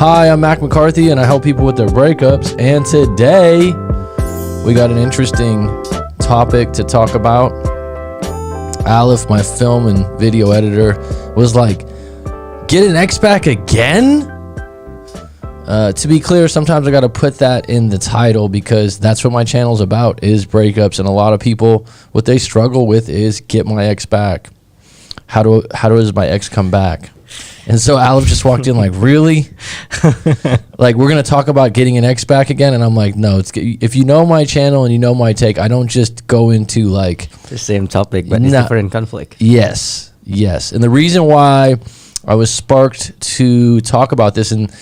Hi, I'm Mac McCarthy, and I help people with their breakups. And today, we got an interesting topic to talk about. Aleph, my film and video editor, was like, get an ex back again? To be clear, sometimes I got to put that in the title because that's what my channel's about, is breakups. And a lot of people, what they struggle with is get my ex back. How does my ex come back? And so Aleph just walked in like, really? Like, we're going to talk about getting an ex back again? And I'm like, no, if you know my channel and you know my take, I don't just go into like the same topic, but it's different conflict. Yes. And the reason why I was sparked to talk about this, and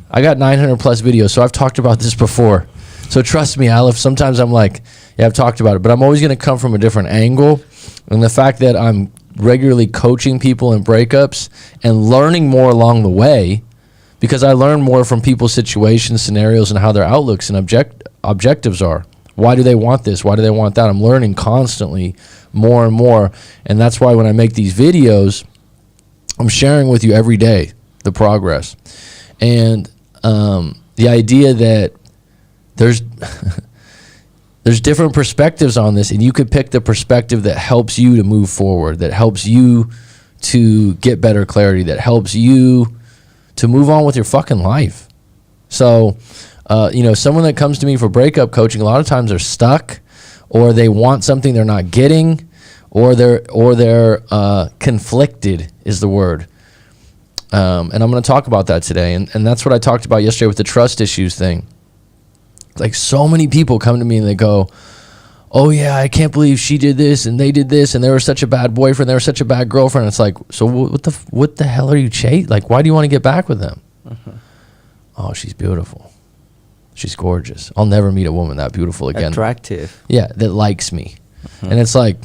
I got 900 plus videos, so I've talked about this before. So trust me, Aleph, sometimes I'm like, yeah, I've talked about it, but I'm always going to come from a different angle. And the fact that I'm regularly coaching people in breakups and learning more along the way, because I learn more from people's situations, scenarios, and how their outlooks and objectives are. Why do they want this? Why do they want that? I'm learning constantly more and more. And that's why when I make these videos, I'm sharing with you every day the progress. And the idea that there's different perspectives on this, and you could pick the perspective that helps you to move forward, that helps you to get better clarity, that helps you to move on with your fucking life. So, someone that comes to me for breakup coaching, a lot of times they're stuck, or they want something they're not getting, or they're conflicted is the word. And I'm going to talk about that today. And that's what I talked about yesterday with the trust issues thing. Like, so many people come to me and they go, oh yeah, I can't believe she did this and they did this and they were such a bad boyfriend, they were such a bad girlfriend. It's like, so what the hell are you chasing? Like, why do you want to get back with them? Oh, she's beautiful. She's gorgeous. I'll never meet a woman that beautiful again. Attractive. Yeah, that likes me. And it's like,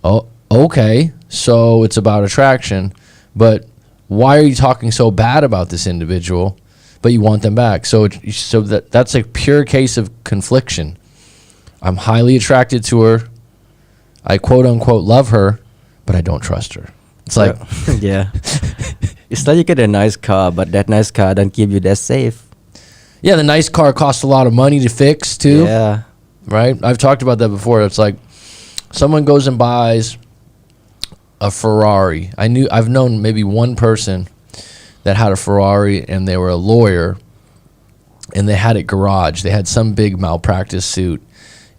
oh, okay, so it's about attraction, but why are you talking so bad about this individual, but you want them back? So that's a pure case of confliction. I'm highly attracted to her. I quote unquote love her, but I don't trust her. It's like, yeah. It's like you get a nice car, but that nice car don't give you that safe. Yeah, the nice car costs a lot of money to fix too. Yeah. Right? I've talked about that before. It's like someone goes and buys a Ferrari. I've known maybe one person that had a Ferrari, and they were a lawyer, and they had it garaged. They had some big malpractice suit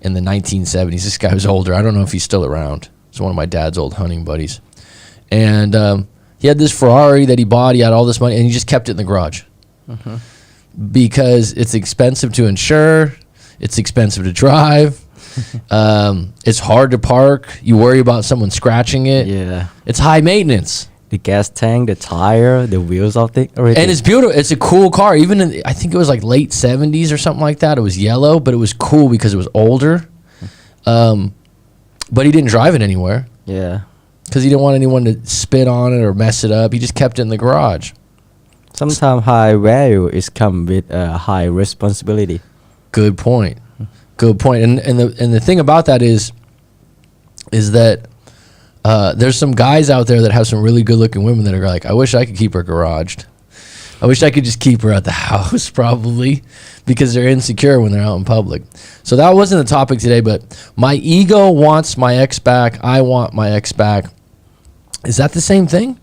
in the 1970s. This guy was older. I don't know if he's still around. It's one of my dad's old hunting buddies. And he had this Ferrari that he bought. He had all this money, and he just kept it in the garage. Because it's expensive to insure. It's expensive to drive. It's hard to park. You worry about someone scratching it. Yeah. It's high maintenance. The gas tank, the tire, the wheels, everything. And it's beautiful. It's a cool car. Even I think it was like late 70s or something like that. It was yellow, but it was cool because it was older. But he didn't drive it anywhere. Yeah. Because he didn't want anyone to spit on it or mess it up. He just kept it in the garage. Sometimes high value is come with high responsibility. Good point. And the thing about that is that there's some guys out there that have some really good looking women that are like, I wish I could keep her garaged. I wish I could just keep her at the house, probably, because they're insecure when they're out in public. So that wasn't the topic today, but my ego wants my ex back. I want my ex back. Is that the same thing?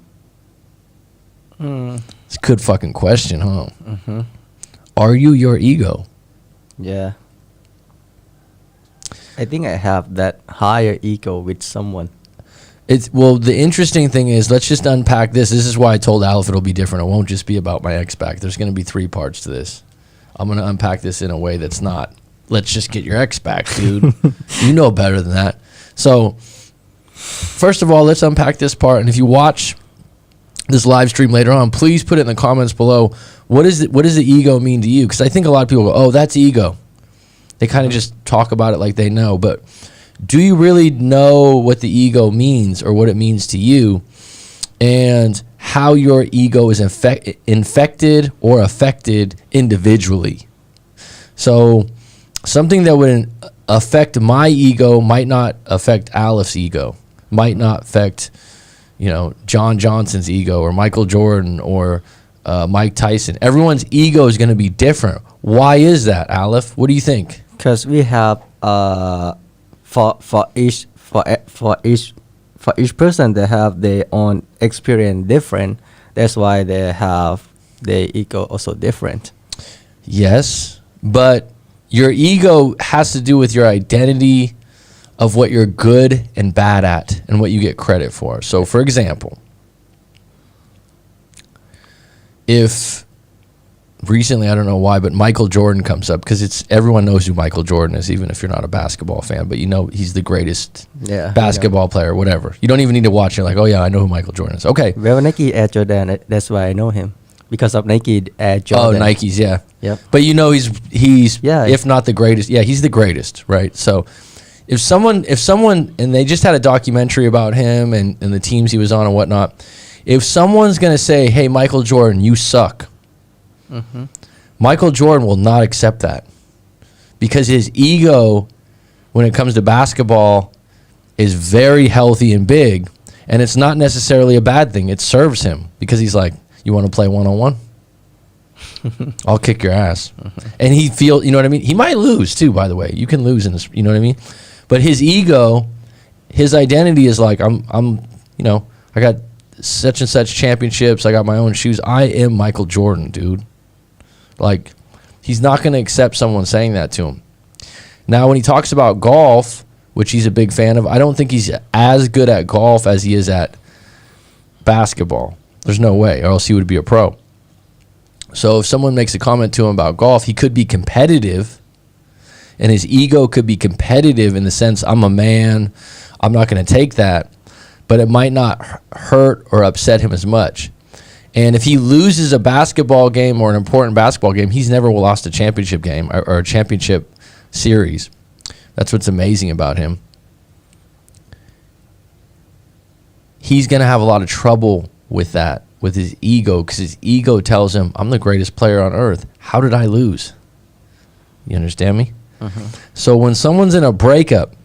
It's a good fucking question, huh? Are you your ego? Yeah. I think I have that higher ego with someone. The interesting thing is, let's just unpack this. This is why I told Aleph it'll be different. It won't just be about my ex back. There's going to be 3 parts to this. I'm going to unpack this in a way that's not, let's just get your ex back, dude. You know better than that. So, first of all, let's unpack this part. And if you watch this live stream later on, please put it in the comments below. What does the ego mean to you? Because I think a lot of people go, oh, that's ego. They kind of just talk about it like they know. But do you really know what the ego means, or what it means to you, and how your ego is infected or affected individually? So something that would affect my ego might not affect Aleph's ego, might not affect, John Johnson's ego, or Michael Jordan, or Mike Tyson. Everyone's ego is going to be different. Why is that, Aleph? What do you think? Because we have for each person they have their own experience different. That's why they have their ego also different. Yes, but your ego has to do with your identity of what you're good and bad at and what you get credit for. So, for example, if recently, I don't know why, but Michael Jordan comes up, because everyone knows who Michael Jordan is, even if you're not a basketball fan, but you know he's the greatest basketball player, whatever. You don't even need to watch it. Like, oh yeah, I know who Michael Jordan is. Okay. Well, Nike Air Jordan, that's why I know him. Because of Nike Air Jordan. Oh, Nikes, yeah. Yep. But you know he's if not the greatest, yeah, he's the greatest, right? So if someone and they just had a documentary about him and the teams he was on and whatnot, if someone's gonna say, hey, Michael Jordan, you suck, Michael Jordan will not accept that, because his ego when it comes to basketball is very healthy and big, and it's not necessarily a bad thing. It serves him, because he's like, you want to play one-on-one? I'll kick your ass. And you know what I mean? He might lose too, by the way. You can lose in this, you know what I mean? But his ego, his identity is like, I'm you know, I got such and such championships. I got my own shoes. I am Michael Jordan, dude. Like, he's not going to accept someone saying that to him. Now, when he talks about golf, which he's a big fan of, I don't think he's as good at golf as he is at basketball. There's no way, or else he would be a pro. So if someone makes a comment to him about golf, he could be competitive, and his ego could be competitive in the sense, I'm a man, I'm not going to take that, but it might not hurt or upset him as much. And if he loses a basketball game or an important basketball game, he's never lost a championship game or a championship series. That's what's amazing about him. He's going to have a lot of trouble with that, with his ego, because his ego tells him, I'm the greatest player on earth. How did I lose? You understand me? So when someone's in a breakup,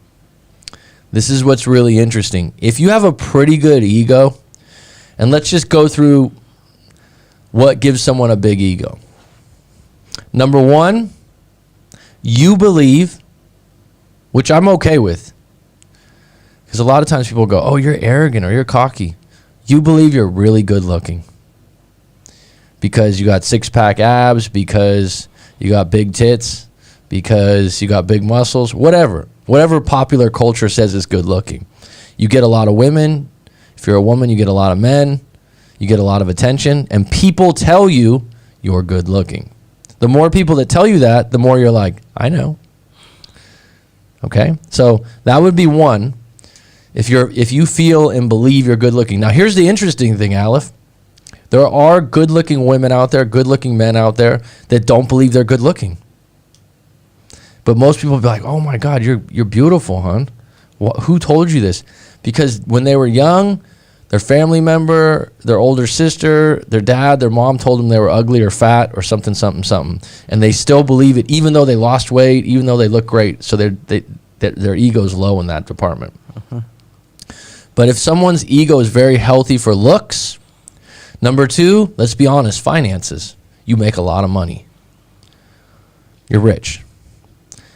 this is what's really interesting. If you have a pretty good ego, and let's just go through what gives someone a big ego. Number one, you believe, which I'm okay with, because a lot of times people go, oh, you're arrogant or you're cocky. You believe you're really good looking because you got six-pack abs, because you got big tits, because you got big muscles, whatever popular culture says is good looking. You get a lot of women. If you're a woman, you get a lot of men. You get a lot of attention, and people tell you you're good looking. The more people that tell you that, the more you're like, I know. Okay? So that would be one. If you feel and believe you're good looking. Now here's the interesting thing, Aleph. There are good looking women out there, good looking men out there that don't believe they're good looking. But most people will be like, oh my God, you're beautiful, hon. Who told you this? Because when they were young, their family member, their older sister, their dad, their mom told them they were ugly or fat or something. And they still believe it, even though they lost weight, even though they look great. So their ego's low in that department. But if someone's ego is very healthy for looks, number two, let's be honest, finances. You make a lot of money. You're rich.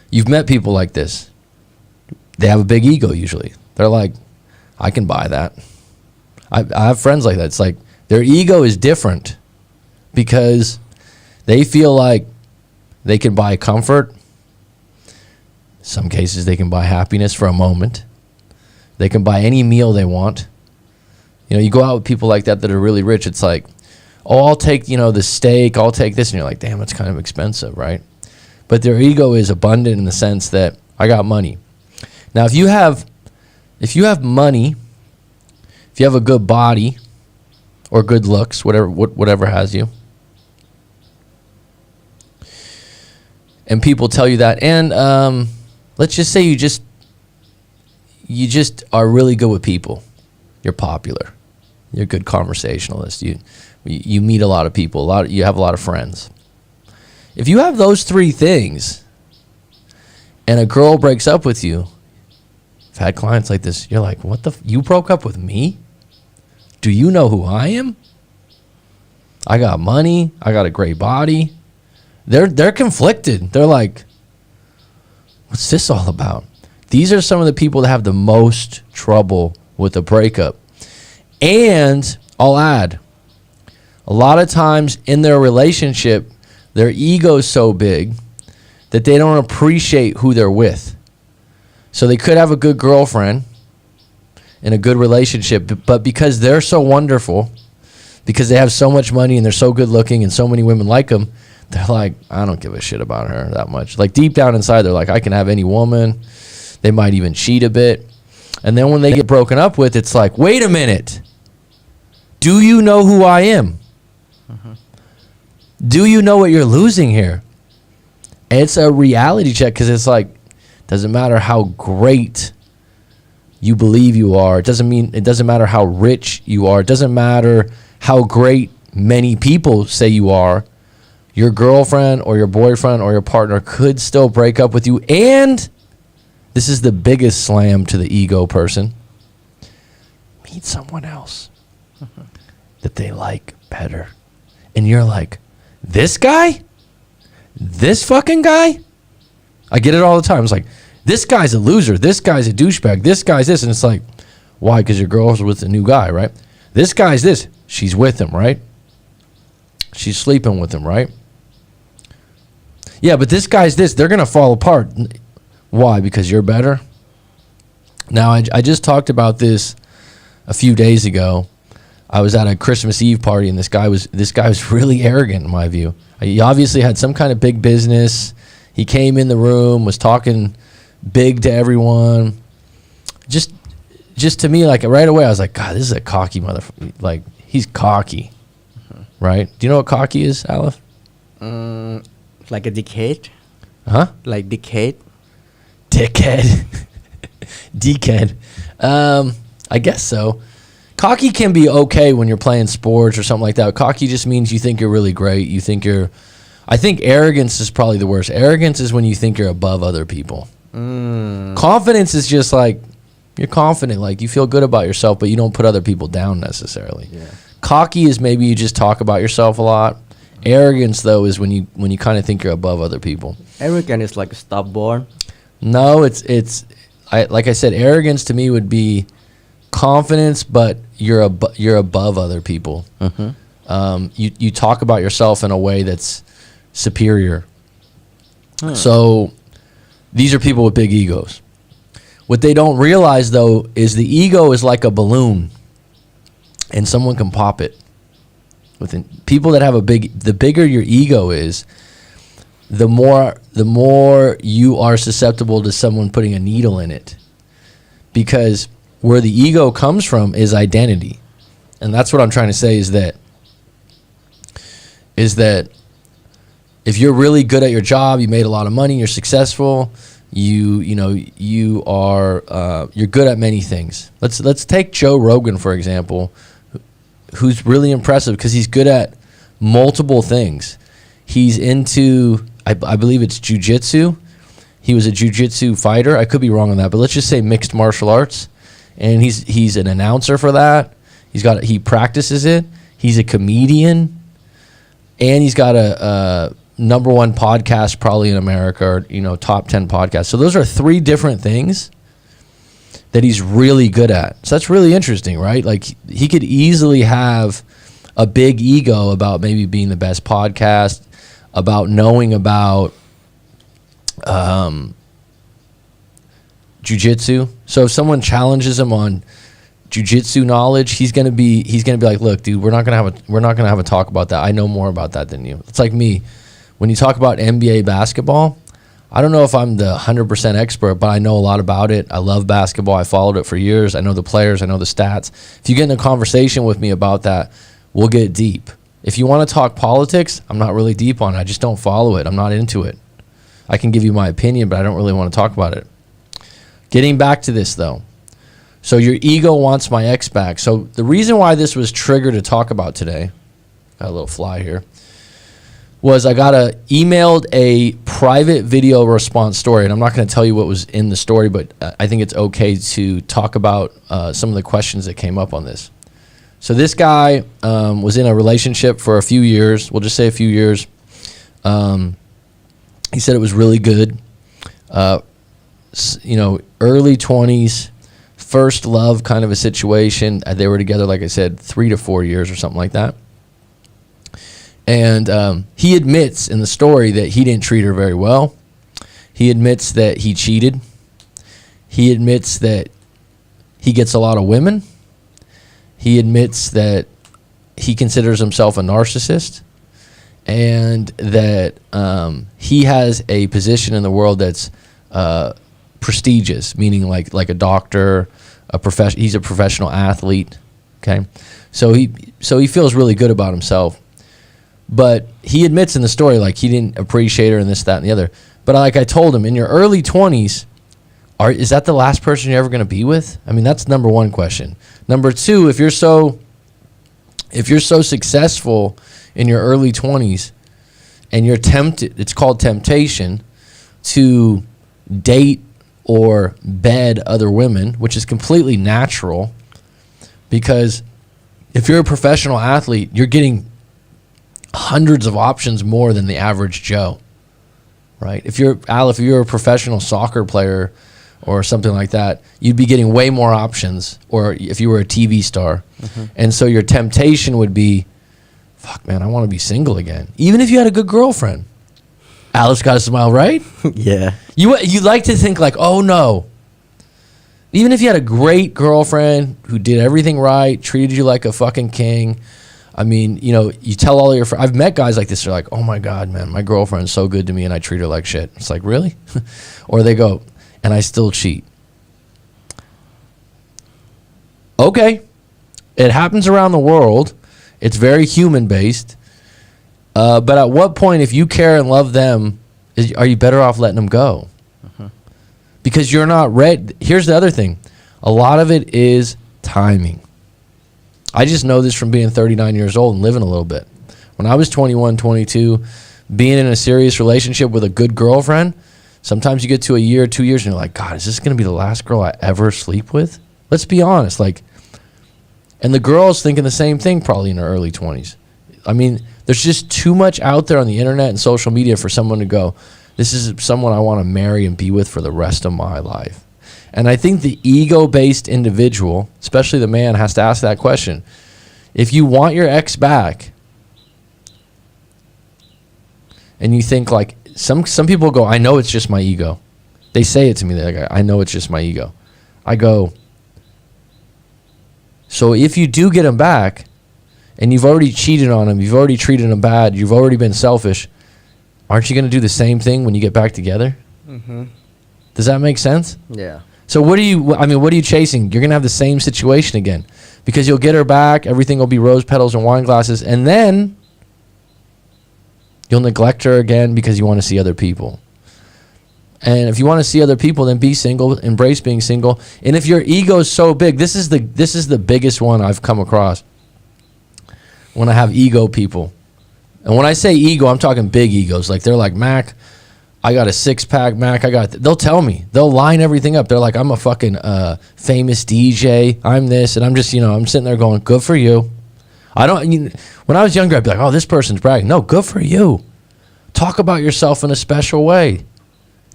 You've met people like this. They have a big ego usually. They're like, I can buy that. I have friends like that. It's like their ego is different because they feel like they can buy comfort. Some cases they can buy happiness for a moment. They can buy any meal they want. You know, you go out with people like that are really rich. It's like, oh, I'll take, the steak. I'll take this. And you're like, damn, it's kind of expensive, right? But their ego is abundant in the sense that I got money. Now, if you have money, if you have a good body or good looks, whatever has you, and people tell you that, and let's just say you just are really good with people. You're popular. You're a good conversationalist. You meet a lot of people. You have a lot of friends. If you have those three things, and a girl breaks up with you, I've had clients like this. You're like, what you broke up with me? Do you know who I am? I got money. I got a great body. They're conflicted. They're like, what's this all about? These are some of the people that have the most trouble with a breakup. And I'll add, a lot of times in their relationship, their ego's so big that they don't appreciate who they're with. So they could have a good girlfriend in a good relationship, but because they're so wonderful, because they have so much money and they're so good looking and so many women like them, they're like, I don't give a shit about her that much. Like deep down inside, they're like, I can have any woman. They might even cheat a bit. And then when they get broken up with, it's like, wait a minute. Do you know who I am? Mm-hmm. Do you know what you're losing here? It's a reality check, because it's like, doesn't matter how great you believe you are. It doesn't matter how rich you are. It doesn't matter how great many people say you are. Your girlfriend or your boyfriend or your partner could still break up with you. And this is the biggest slam to the ego person. Meet someone else that they like better. And you're like, this guy? This fucking guy? I get it all the time. It's like, this guy's a loser. This guy's a douchebag. This guy's this. And it's like, why? Because your girl's with a new guy, right? This guy's this. She's with him, right? She's sleeping with him, right? Yeah, but this guy's this. They're going to fall apart. Why? Because you're better? Now, I just talked about this a few days ago. I was at a Christmas Eve party, and this guy was really arrogant in my view. He obviously had some kind of big business. He came in the room, was talking big to everyone. Just to me, like right away, I was like, God, this is a cocky motherfucker. Like, he's cocky, right? Do you know what cocky is, Aleph? Like a decade? Huh? Like decade? Dickhead. Dickhead. I guess so. Cocky can be okay when you're playing sports or something like that. Cocky just means you think you're really great. I think arrogance is probably the worst. Arrogance is when you think you're above other people. Confidence is just like, you're confident, like you feel good about yourself, but you don't put other people down necessarily. Yeah. Cocky is maybe you just talk about yourself a lot. Arrogance, though, is when you kind of think you're above other people. Arrogant is like stubborn. No, like I said, arrogance to me would be confidence, but you're above other people. Mm-hmm. You talk about yourself in a way that's superior. So these are people with big egos. What they don't realize, though, is the ego is like a balloon, and someone can pop it. People that have the bigger your ego is, the more you are susceptible to someone putting a needle in it. Because where the ego comes from is identity. And that's what I'm trying to say is that if you're really good at your job, you made a lot of money, you're successful, you're good at many things. Let's take Joe Rogan, for example, who's really impressive because he's good at multiple things. He's into, I believe it's jiu-jitsu. He was a jiu-jitsu fighter. I could be wrong on that, but let's just say mixed martial arts. And he's an announcer for that. He practices it. He's a comedian, and he's got a number one podcast probably in America, or top 10 podcast. So those are three different things that he's really good at. So that's really interesting, right? Like he could easily have a big ego about maybe being the best podcast, about knowing about jiu-jitsu. So if someone challenges him on jiu-jitsu knowledge, he's gonna be like, look, dude, we're not gonna have a talk about that. I know more about that than you. It's like me. When you talk about NBA basketball, I don't know if I'm the 100% expert, but I know a lot about it. I love basketball. I followed it for years. I know the players. I know the stats. If you get in a conversation with me about that, we'll get deep. If you want to talk politics, I'm not really deep on it. I just don't follow it. I'm not into it. I can give you my opinion, but I don't really want to talk about it. Getting back to this, though. So your ego wants my ex back. So the reason why this was triggered to talk about today, got a little fly here, was I emailed a private video response story, and I'm not going to tell you what was in the story, but I think it's okay to talk about some of the questions that came up on this. So this guy was in a relationship for a few years. We'll just say a few years. He said it was really good. Early 20s, first love kind of a situation. They were together, like I said, 3 to 4 years or something like that. And he admits in the story that he didn't treat her very well. He admits that he cheated. He admits that he gets a lot of women. He admits that he considers himself a narcissist, and that he has a position in the world that's prestigious, meaning like a doctor, he's a professional athlete. Okay, so he feels really good about himself, but he admits in the story like he didn't appreciate her and this, that, and the other. But like I told him, in your early 20s, is that the last person you're ever going to be with? I mean, that's number one question. Number two, if you're so successful in your early 20s and you're tempted, it's called temptation, to date or bed other women, which is completely natural, because if you're a professional athlete, you're getting hundreds of options more than the average Joe, right? If you're a professional soccer player or something like that, you'd be getting way more options, or if you were a TV star. Mm-hmm. And so your temptation would be, fuck, man, I want to be single again. Even if you had a good girlfriend. Alice got a smile, right? Yeah. You like to think like, oh, no. Even if you had a great girlfriend who did everything right, treated you like a fucking king. I mean, you tell all your friends. I've met guys like this. They're like, oh, my God, man, my girlfriend's so good to me and I treat her like shit. It's like, really? Or they go, and I still cheat. Okay. It happens around the world. It's very human-based. But at what point, if you care and love them, are you better off letting them go? Uh-huh. Because you're not ready. Here's the other thing. A lot of it is timing. I just know this from being 39 years old and living a little bit. When I was 21, 22, being in a serious relationship with a good girlfriend, sometimes you get to a year, 2 years, and you're like, God, is this going to be the last girl I ever sleep with? Let's be honest. And the girl's thinking the same thing probably in her early 20s. I mean, there's just too much out there on the internet and social media for someone to go, this is someone I want to marry and be with for the rest of my life. And I think the ego-based individual, especially the man, has to ask that question. If you want your ex back, and you think like, some people go, I know it's just my ego. They say it to me. They're like, I know it's just my ego. I go, so if you do get him back, and you've already cheated on him, you've already treated him bad, you've already been selfish, aren't you going to do the same thing when you get back together? Mm-hmm. Does that make sense? Yeah. So what are you chasing? You're going to have the same situation again, because you'll get her back, everything will be rose petals and wine glasses, and then you'll neglect her again because you want to see other people. And if you want to see other people, then be single, embrace being single. And if your ego is so big, this is the biggest one I've come across when I have ego people. And when I say ego, I'm talking big egos. Like, they're like, Mac, I got a six-pack, Mac, they'll tell me. They'll line everything up. They're like, I'm a fucking famous DJ. I'm this. And I'm just, I'm sitting there going, good for you. When I was younger, I'd be like, oh, this person's bragging. No, good for you. Talk about yourself in a special way.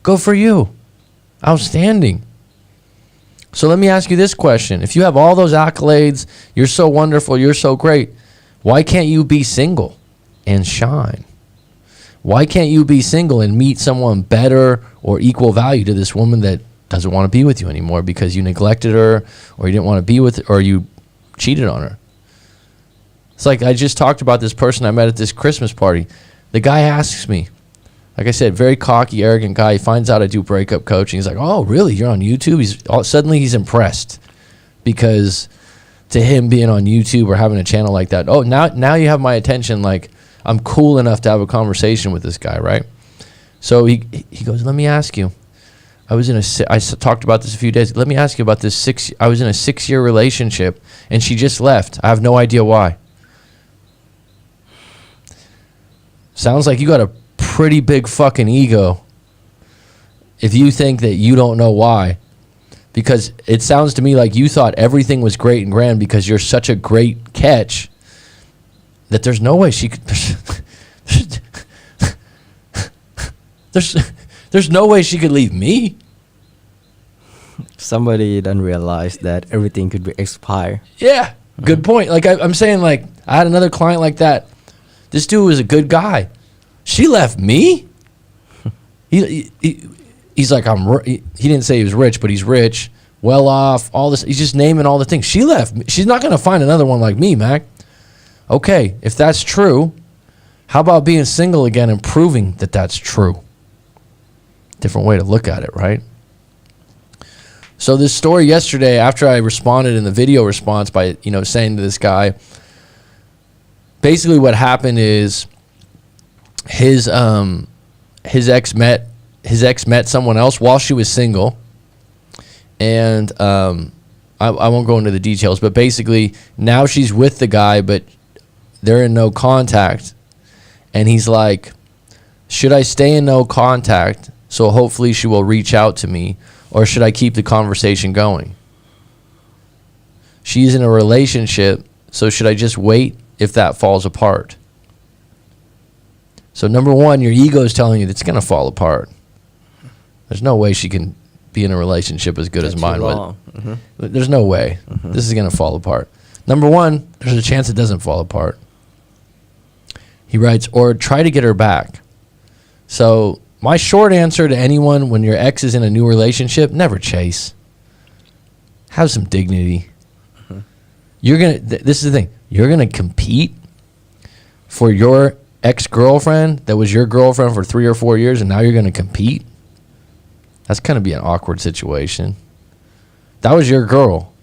Good for you. Outstanding. So let me ask you this question. If you have all those accolades, you're so wonderful, you're so great, why can't you be single and shine? Why can't you be single and meet someone better or equal value to this woman that doesn't want to be with you anymore because you neglected her, or you didn't want to be with her, or you cheated on her? It's like, I just talked about this person I met at this Christmas party. The guy asks me, like I said, very cocky, arrogant guy. He finds out I do breakup coaching. He's like, oh, really? You're on YouTube? Suddenly he's impressed, because to him, being on YouTube or having a channel like that, oh, now you have my attention. Like, I'm cool enough to have a conversation with this guy, right? So he goes, let me ask you. I talked about this a few days. Let me ask you about this I was in a 6-year relationship, and she just left. I have no idea why. Sounds like you got a pretty big fucking ego if you think that you don't know why. Because it sounds to me like you thought everything was great and grand because you're such a great catch that there's no way she could. There's no way she could leave me. Somebody didn't realize that everything could be expired. Yeah, good point. Like I'm saying, like I had another client like that. This dude was a good guy. She left me. He's like he didn't say he was rich, but he's rich, well off, all this. He's just naming all the things. She left me. She's not gonna find another one like me, Mac. Okay, if that's true, how about being single again and proving that that's true? Different way to look at it, right? So this story yesterday, after I responded in the video response by, saying to this guy, basically what happened is his ex met someone else while she was single, and I won't go into the details, but basically now she's with the guy, but they're in no contact, and he's like, should I stay in no contact so hopefully she will reach out to me, or should I keep the conversation going? She's in a relationship, so should I just wait if that falls apart? So number one, your ego is telling you that it's going to fall apart. There's no way she can be in a relationship as good as mine would. Mm-hmm. There's no way. Mm-hmm. This is going to fall apart. Number one, there's a chance it doesn't fall apart. He writes, or try to get her back. So my short answer to anyone when your ex is in a new relationship, never chase. Have some dignity. Mm-hmm. This is the thing. You're going to compete for your ex-girlfriend that was your girlfriend for 3 or 4 years, and now you're going to compete? That's going to be an awkward situation. That was your girl.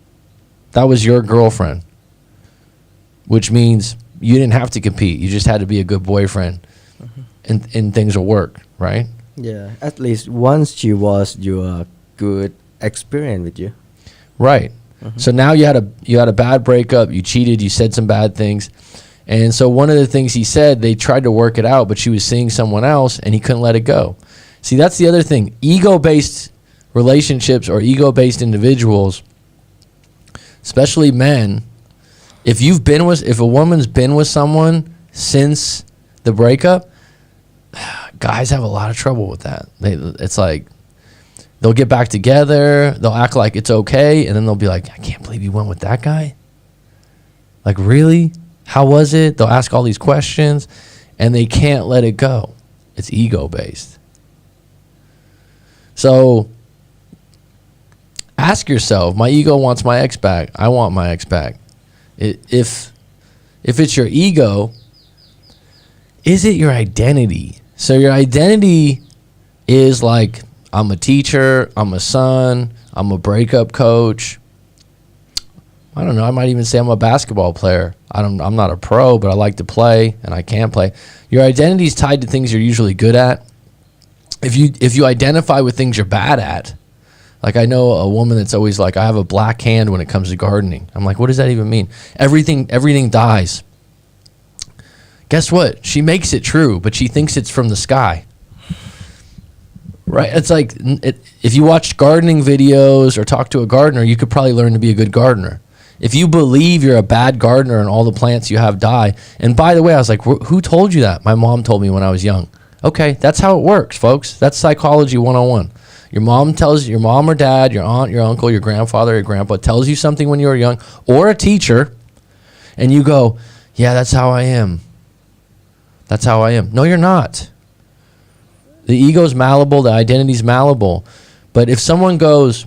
That was your girlfriend. Which means you didn't have to compete. You just had to be a good boyfriend. Mm-hmm. And things will work, right? Yeah, at least once she was your good experience with you. Right. Mm-hmm. So now you had a bad breakup, you cheated, you said some bad things. And so one of the things he said, they tried to work it out, but she was seeing someone else and he couldn't let it go. See, that's the other thing. Ego-based relationships or ego-based individuals, especially men, if a woman's been with someone since the breakup, guys have a lot of trouble with that. It's like they'll get back together, they'll act like it's okay, and then they'll be like, I can't believe you went with that guy. Like, really? How was it? They'll ask all these questions, and they can't let it go. It's ego-based. So ask yourself, my ego wants my ex back. I want my ex back. If it's your ego, is it your identity? So your identity is like, I'm a teacher, I'm a son, I'm a breakup coach. I don't know, I might even say I'm a basketball player. I'm not a pro, but I like to play and I can play. Your identity is tied to things you're usually good at. If you identify with things you're bad at, like I know a woman that's always like, I have a black hand when it comes to gardening. I'm like, what does that even mean? Everything dies. Guess what? She makes it true, but she thinks it's from the sky. Right? It's like, if you watch gardening videos or talk to a gardener, you could probably learn to be a good gardener. If you believe you're a bad gardener and all the plants you have die, and by the way, I was like, who told you that? My mom told me when I was young. Okay, that's how it works, folks. That's psychology 101. Your mom or dad, your aunt, your uncle, your grandfather, your grandpa tells you something when you were young, or a teacher, and you go, yeah, that's how I am. That's how I am. No, you're not. The ego's malleable, the identity's malleable. But if someone goes,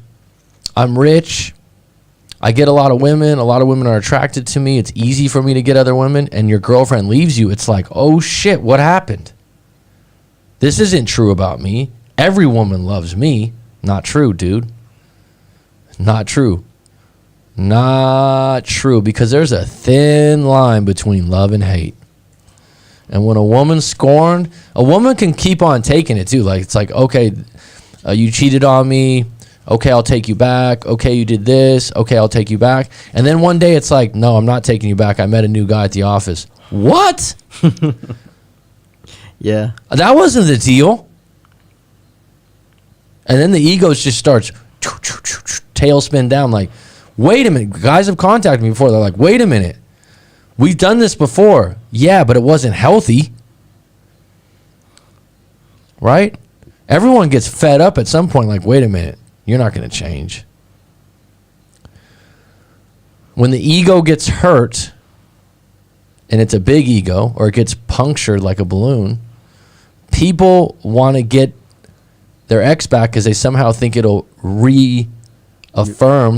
I'm rich, I get a lot of women are attracted to me, it's easy for me to get other women, and your girlfriend leaves you, it's like, oh shit, what happened? This isn't true about me. Every woman loves me. Not true, dude. Not true. Not true, because there's a thin line between love and hate. And when a woman's scorned, a woman can keep on taking it too. Like, it's like, okay, you cheated on me. Okay, I'll take you back. Okay, you did this. Okay, I'll take you back. And then one day it's like, no, I'm not taking you back. I met a new guy at the office. What? Yeah. That wasn't the deal. And then the ego just starts tailspin down. Like, wait a minute. Guys have contacted me before. They're like, wait a minute. We've done this before. Yeah, but it wasn't healthy. Right? Everyone gets fed up at some point. Like, wait a minute. You're not going to change. When the ego gets hurt, and it's a big ego, or it gets punctured like a balloon, people want to get their ex back because they somehow think it'll reaffirm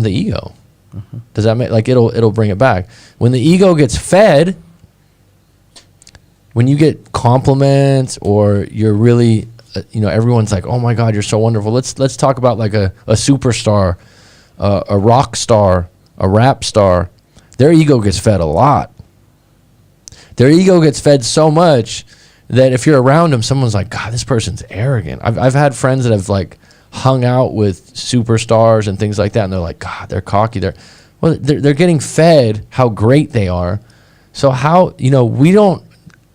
the ego. Mm-hmm. Does that make, like, it'll bring it back? When the ego gets fed, when you get compliments or you're really, everyone's like, oh my God, you're so wonderful. Let's talk about like a superstar, a rock star, a rap star. Their ego gets fed a lot. Their ego gets fed so much that if you're around them, someone's like, God, this person's arrogant. I've had friends that have like hung out with superstars and things like that, and they're like, God, they're cocky. They're getting fed how great they are. So how, we don't,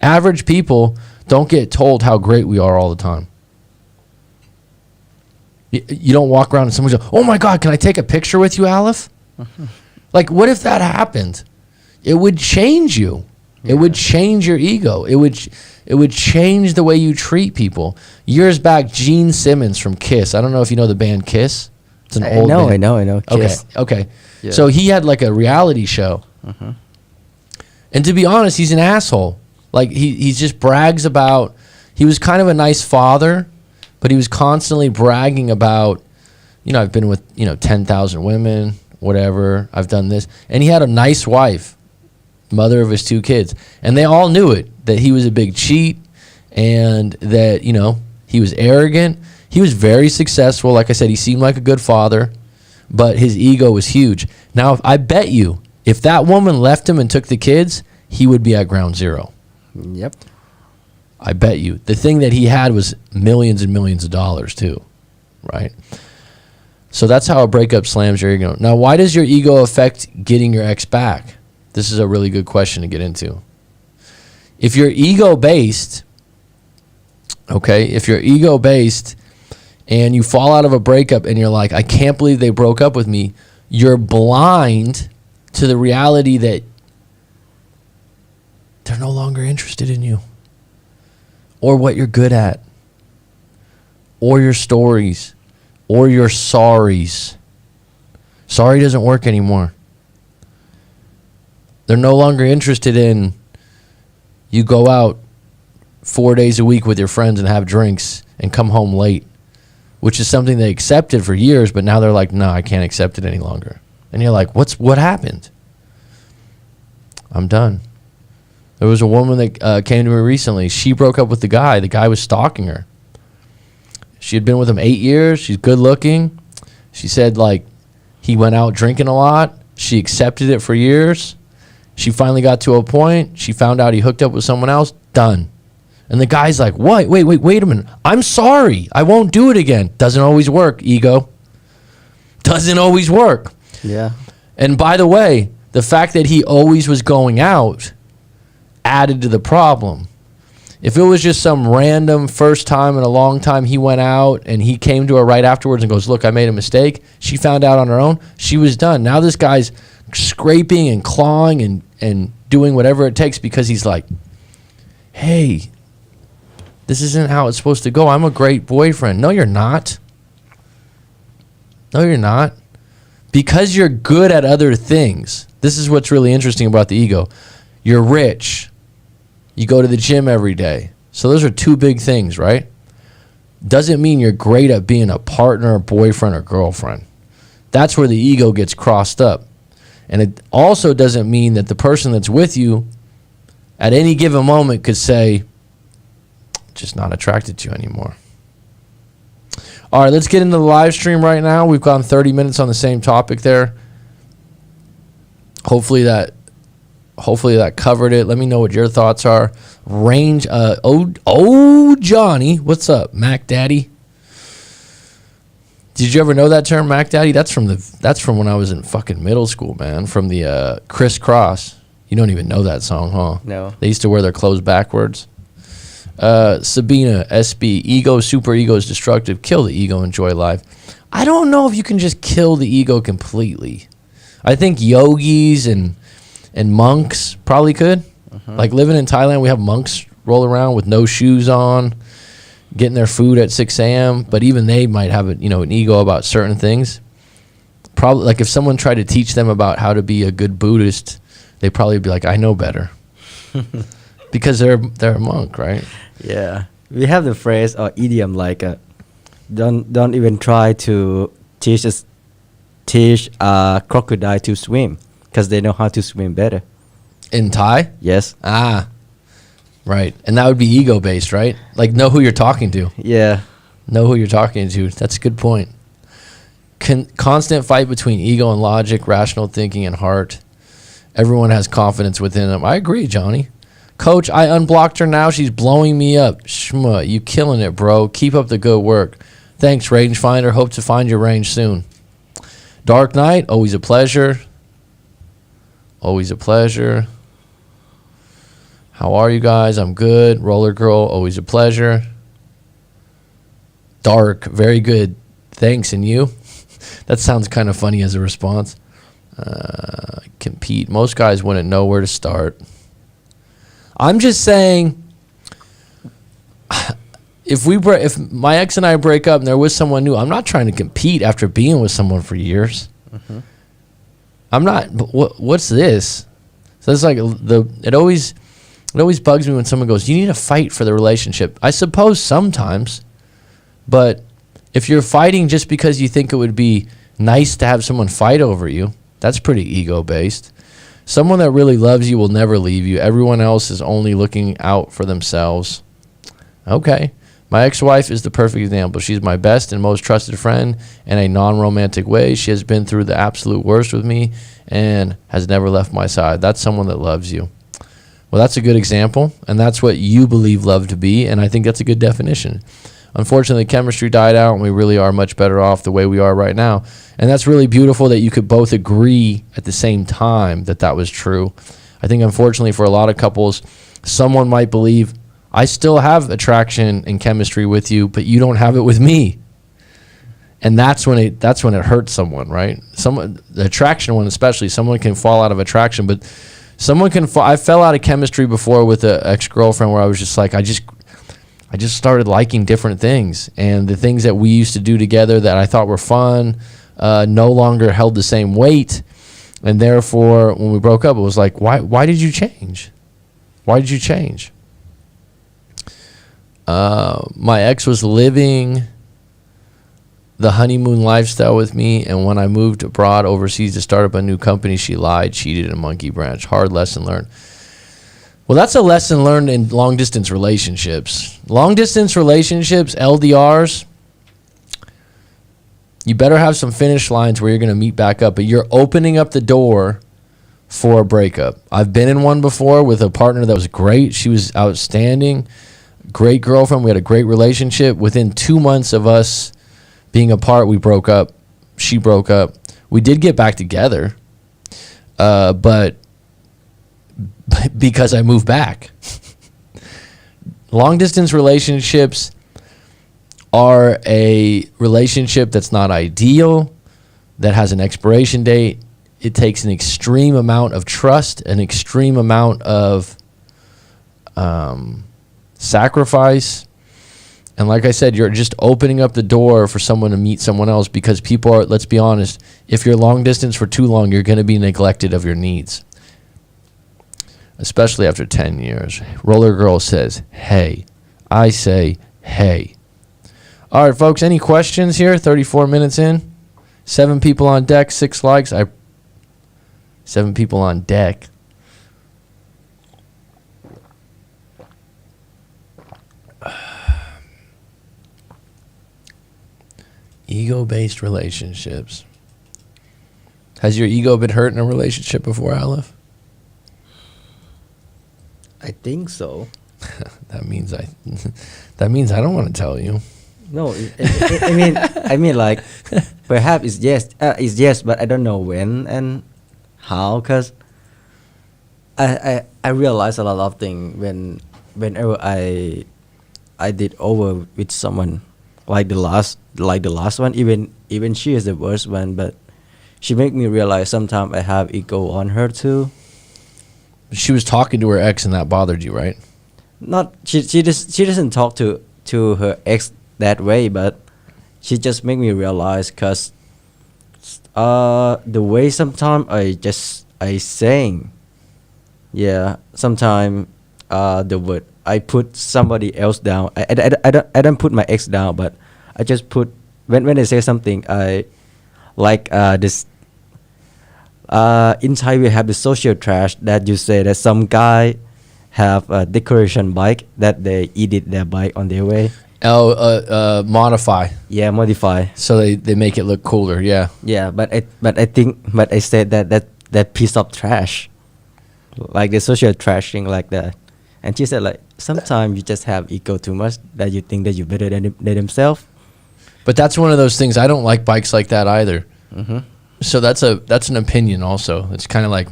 average people don't get told how great we are all the time. You don't walk around and someone's like, oh my God, can I take a picture with you, Aleph? Like, what if that happened? It would change you. Yeah. It would change your ego. It would change the way you treat people. Years back, Gene Simmons from Kiss. I don't know if you know the band Kiss. It's an old band. I know. Kiss. Okay. Yeah. So he had like a reality show. Mm-hmm. And to be honest, he's an asshole. Like he just brags about, he was kind of a nice father, but he was constantly bragging about, I've been with, 10,000 women, whatever. I've done this. And he had a nice wife, mother of his 2 kids. And they all knew it, that he was a big cheat and that, he was arrogant. He was very successful. Like I said, he seemed like a good father, but his ego was huge. Now, I bet you, if that woman left him and took the kids, he would be at ground zero. Yep. I bet you. The thing that he had was millions and millions of dollars too, right? So that's how a breakup slams your ego. Now, why does your ego affect getting your ex back? This is a really good question to get into. If you're ego-based, and you fall out of a breakup and you're like, I can't believe they broke up with me, you're blind to the reality that they're no longer interested in you or what you're good at or your stories or your sorries. Sorry doesn't work anymore. They're no longer interested in you go out 4 days a week with your friends and have drinks and come home late, which is something they accepted for years, but now they're like, no, I can't accept it any longer. And you're like, what happened? I'm done. There was a woman that came to me recently. She broke up with the guy. The guy was stalking her. She had been with him 8 years. She's good looking. She said, like, he went out drinking a lot. She accepted it for years. She finally got to a point. She found out he hooked up with someone else. Done. And the guy's like, what? Wait a minute. I'm sorry. I won't do it again. Doesn't always work, ego. Doesn't always work. Yeah. And by the way, the fact that he always was going out added to the problem. If it was just some random first time in a long time he went out and he came to her right afterwards and goes, look, I made a mistake. She found out on her own. She was done. Now this guy's scraping and clawing and doing whatever it takes because he's like, hey, this isn't how it's supposed to go. I'm a great boyfriend. No, you're not. No, you're not. Because you're good at other things. This is what's really interesting about the ego. You're rich. You go to the gym every day. So those are 2 big things, right? Doesn't mean you're great at being a partner, boyfriend, or girlfriend. That's where the ego gets crossed up. And it also doesn't mean that the person that's with you at any given moment could say, just not attracted to you anymore. All right, let's get into the live stream right now. We've gone 30 minutes on the same topic there. Hopefully that covered it. Let me know what your thoughts are. Range, Johnny, what's up, Mac Daddy? Did you ever know that term, Mac Daddy? That's from when I was in fucking middle school, man. From the Criss Cross. You don't even know that song, huh? No. They used to wear their clothes backwards. Sabina, SB, ego, super ego is destructive. Kill the ego, enjoy life. I don't know if you can just kill the ego completely. I think yogis and monks probably could. Like living in Thailand, we have monks roll around with no shoes on, getting their food at 6 a.m. But even they might have an ego about certain things. Probably like if someone tried to teach them about how to be a good Buddhist, they'd probably be like, I know better. Because they're a monk, right? Yeah, we have the phrase or idiom like don't even try to teach a crocodile to swim because they know how to swim better. In Thai? Yes. Right. And that would be ego based, right? Like know who you're talking to. Yeah. Know who you're talking to. That's a good point. Constant fight between ego and logic, rational thinking and heart. Everyone has confidence within them. I agree, Johnny. Coach, I unblocked her now. She's blowing me up. Shma, you killing it, bro. Keep up the good work. Thanks, rangefinder. Hope to find your range soon. Dark Knight, always a pleasure. Always a pleasure. How are you guys? I'm good. Roller Girl, always a pleasure. Dark, very good. Thanks, and you? That sounds kind of funny as a response. Compete. Most guys wouldn't know where to start. I'm just saying, if my ex and I break up and there was someone new, I'm not trying to compete after being with someone for years. I'm not. What's this? So it's like it always bugs me when someone goes, "You need to fight for the relationship." I suppose sometimes, but if you're fighting just because you think it would be nice to have someone fight over you, that's pretty ego based. Someone that really loves you will never leave you. Everyone else is only looking out for themselves. Okay. My ex-wife is the perfect example. She's my best and most trusted friend in a non-romantic way. She has been through the absolute worst with me and has never left my side. That's someone that loves you. Well, that's a good example, and that's what you believe love to be, and I think that's a good definition. Unfortunately, chemistry died out, and we really are much better off the way we are right now. And that's really beautiful that you could both agree at the same time that that was true. I think, unfortunately, for a lot of couples, someone might believe, I still have attraction and chemistry with you, but you don't have it with me. And that's when it hurts someone, right? The attraction one especially, someone can fall out of attraction, but someone can I fell out of chemistry before with an ex-girlfriend where I was just like, I just started liking different things, and the things that we used to do together that I thought were fun no longer held the same weight, and therefore, when we broke up, it was like, why did you change? Why did you change? My ex was living the honeymoon lifestyle with me, and when I moved abroad overseas to start up a new company, she lied, cheated, and monkey branch. Hard lesson learned. Well, that's a lesson learned in long-distance relationships. Long-distance relationships, LDRs, you better have some finish lines where you're going to meet back up, but you're opening up the door for a breakup. I've been in one before with a partner that was great. She was outstanding, great girlfriend. We had a great relationship. Within 2 months of us being apart, we broke up. She broke up. We did get back together, but because I moved back. Long distance relationships are a relationship that's not ideal, that has an expiration date. It takes an extreme amount of trust, an extreme amount of sacrifice. And like I said, you're just opening up the door for someone to meet someone else, because people are, let's be honest, if you're long distance for too long, you're going to be neglected of your needs. Especially after 10 years. Roller Girl says, hey. I say, hey. All right, folks, any questions here? 34 minutes in. 7 people on deck, 6 likes. 7 people on deck. Ego-based relationships. Has your ego been hurt in a relationship before, Aleph? I think so. That means I don't want to tell you. No, I mean, like, perhaps it's yes, but I don't know when and how, cause I realize a lot of things whenever I I did over with someone like the last one. Even she is the worst one, but she make me realize sometimes I have ego on her too. She was talking to her ex, and that bothered you, right? Not she doesn't talk to her ex that way, but she just make me realize because the way sometimes I saying, yeah, sometimes the word I put somebody else down. I don't put my ex down, but I just put when I say something I like this. In Thai we have the social trash that you say that some guy have a decoration bike that they edit their bike on their way. Modify. Yeah, modify. So they make it look cooler. Yeah. Yeah, but I said that piece of trash, like the social trashing like that, and she said like sometimes you just have ego too much that you think that you're better than themselves. But that's one of those things. I don't like bikes like that either. Mm-hmm. So that's an opinion also. It's kind of like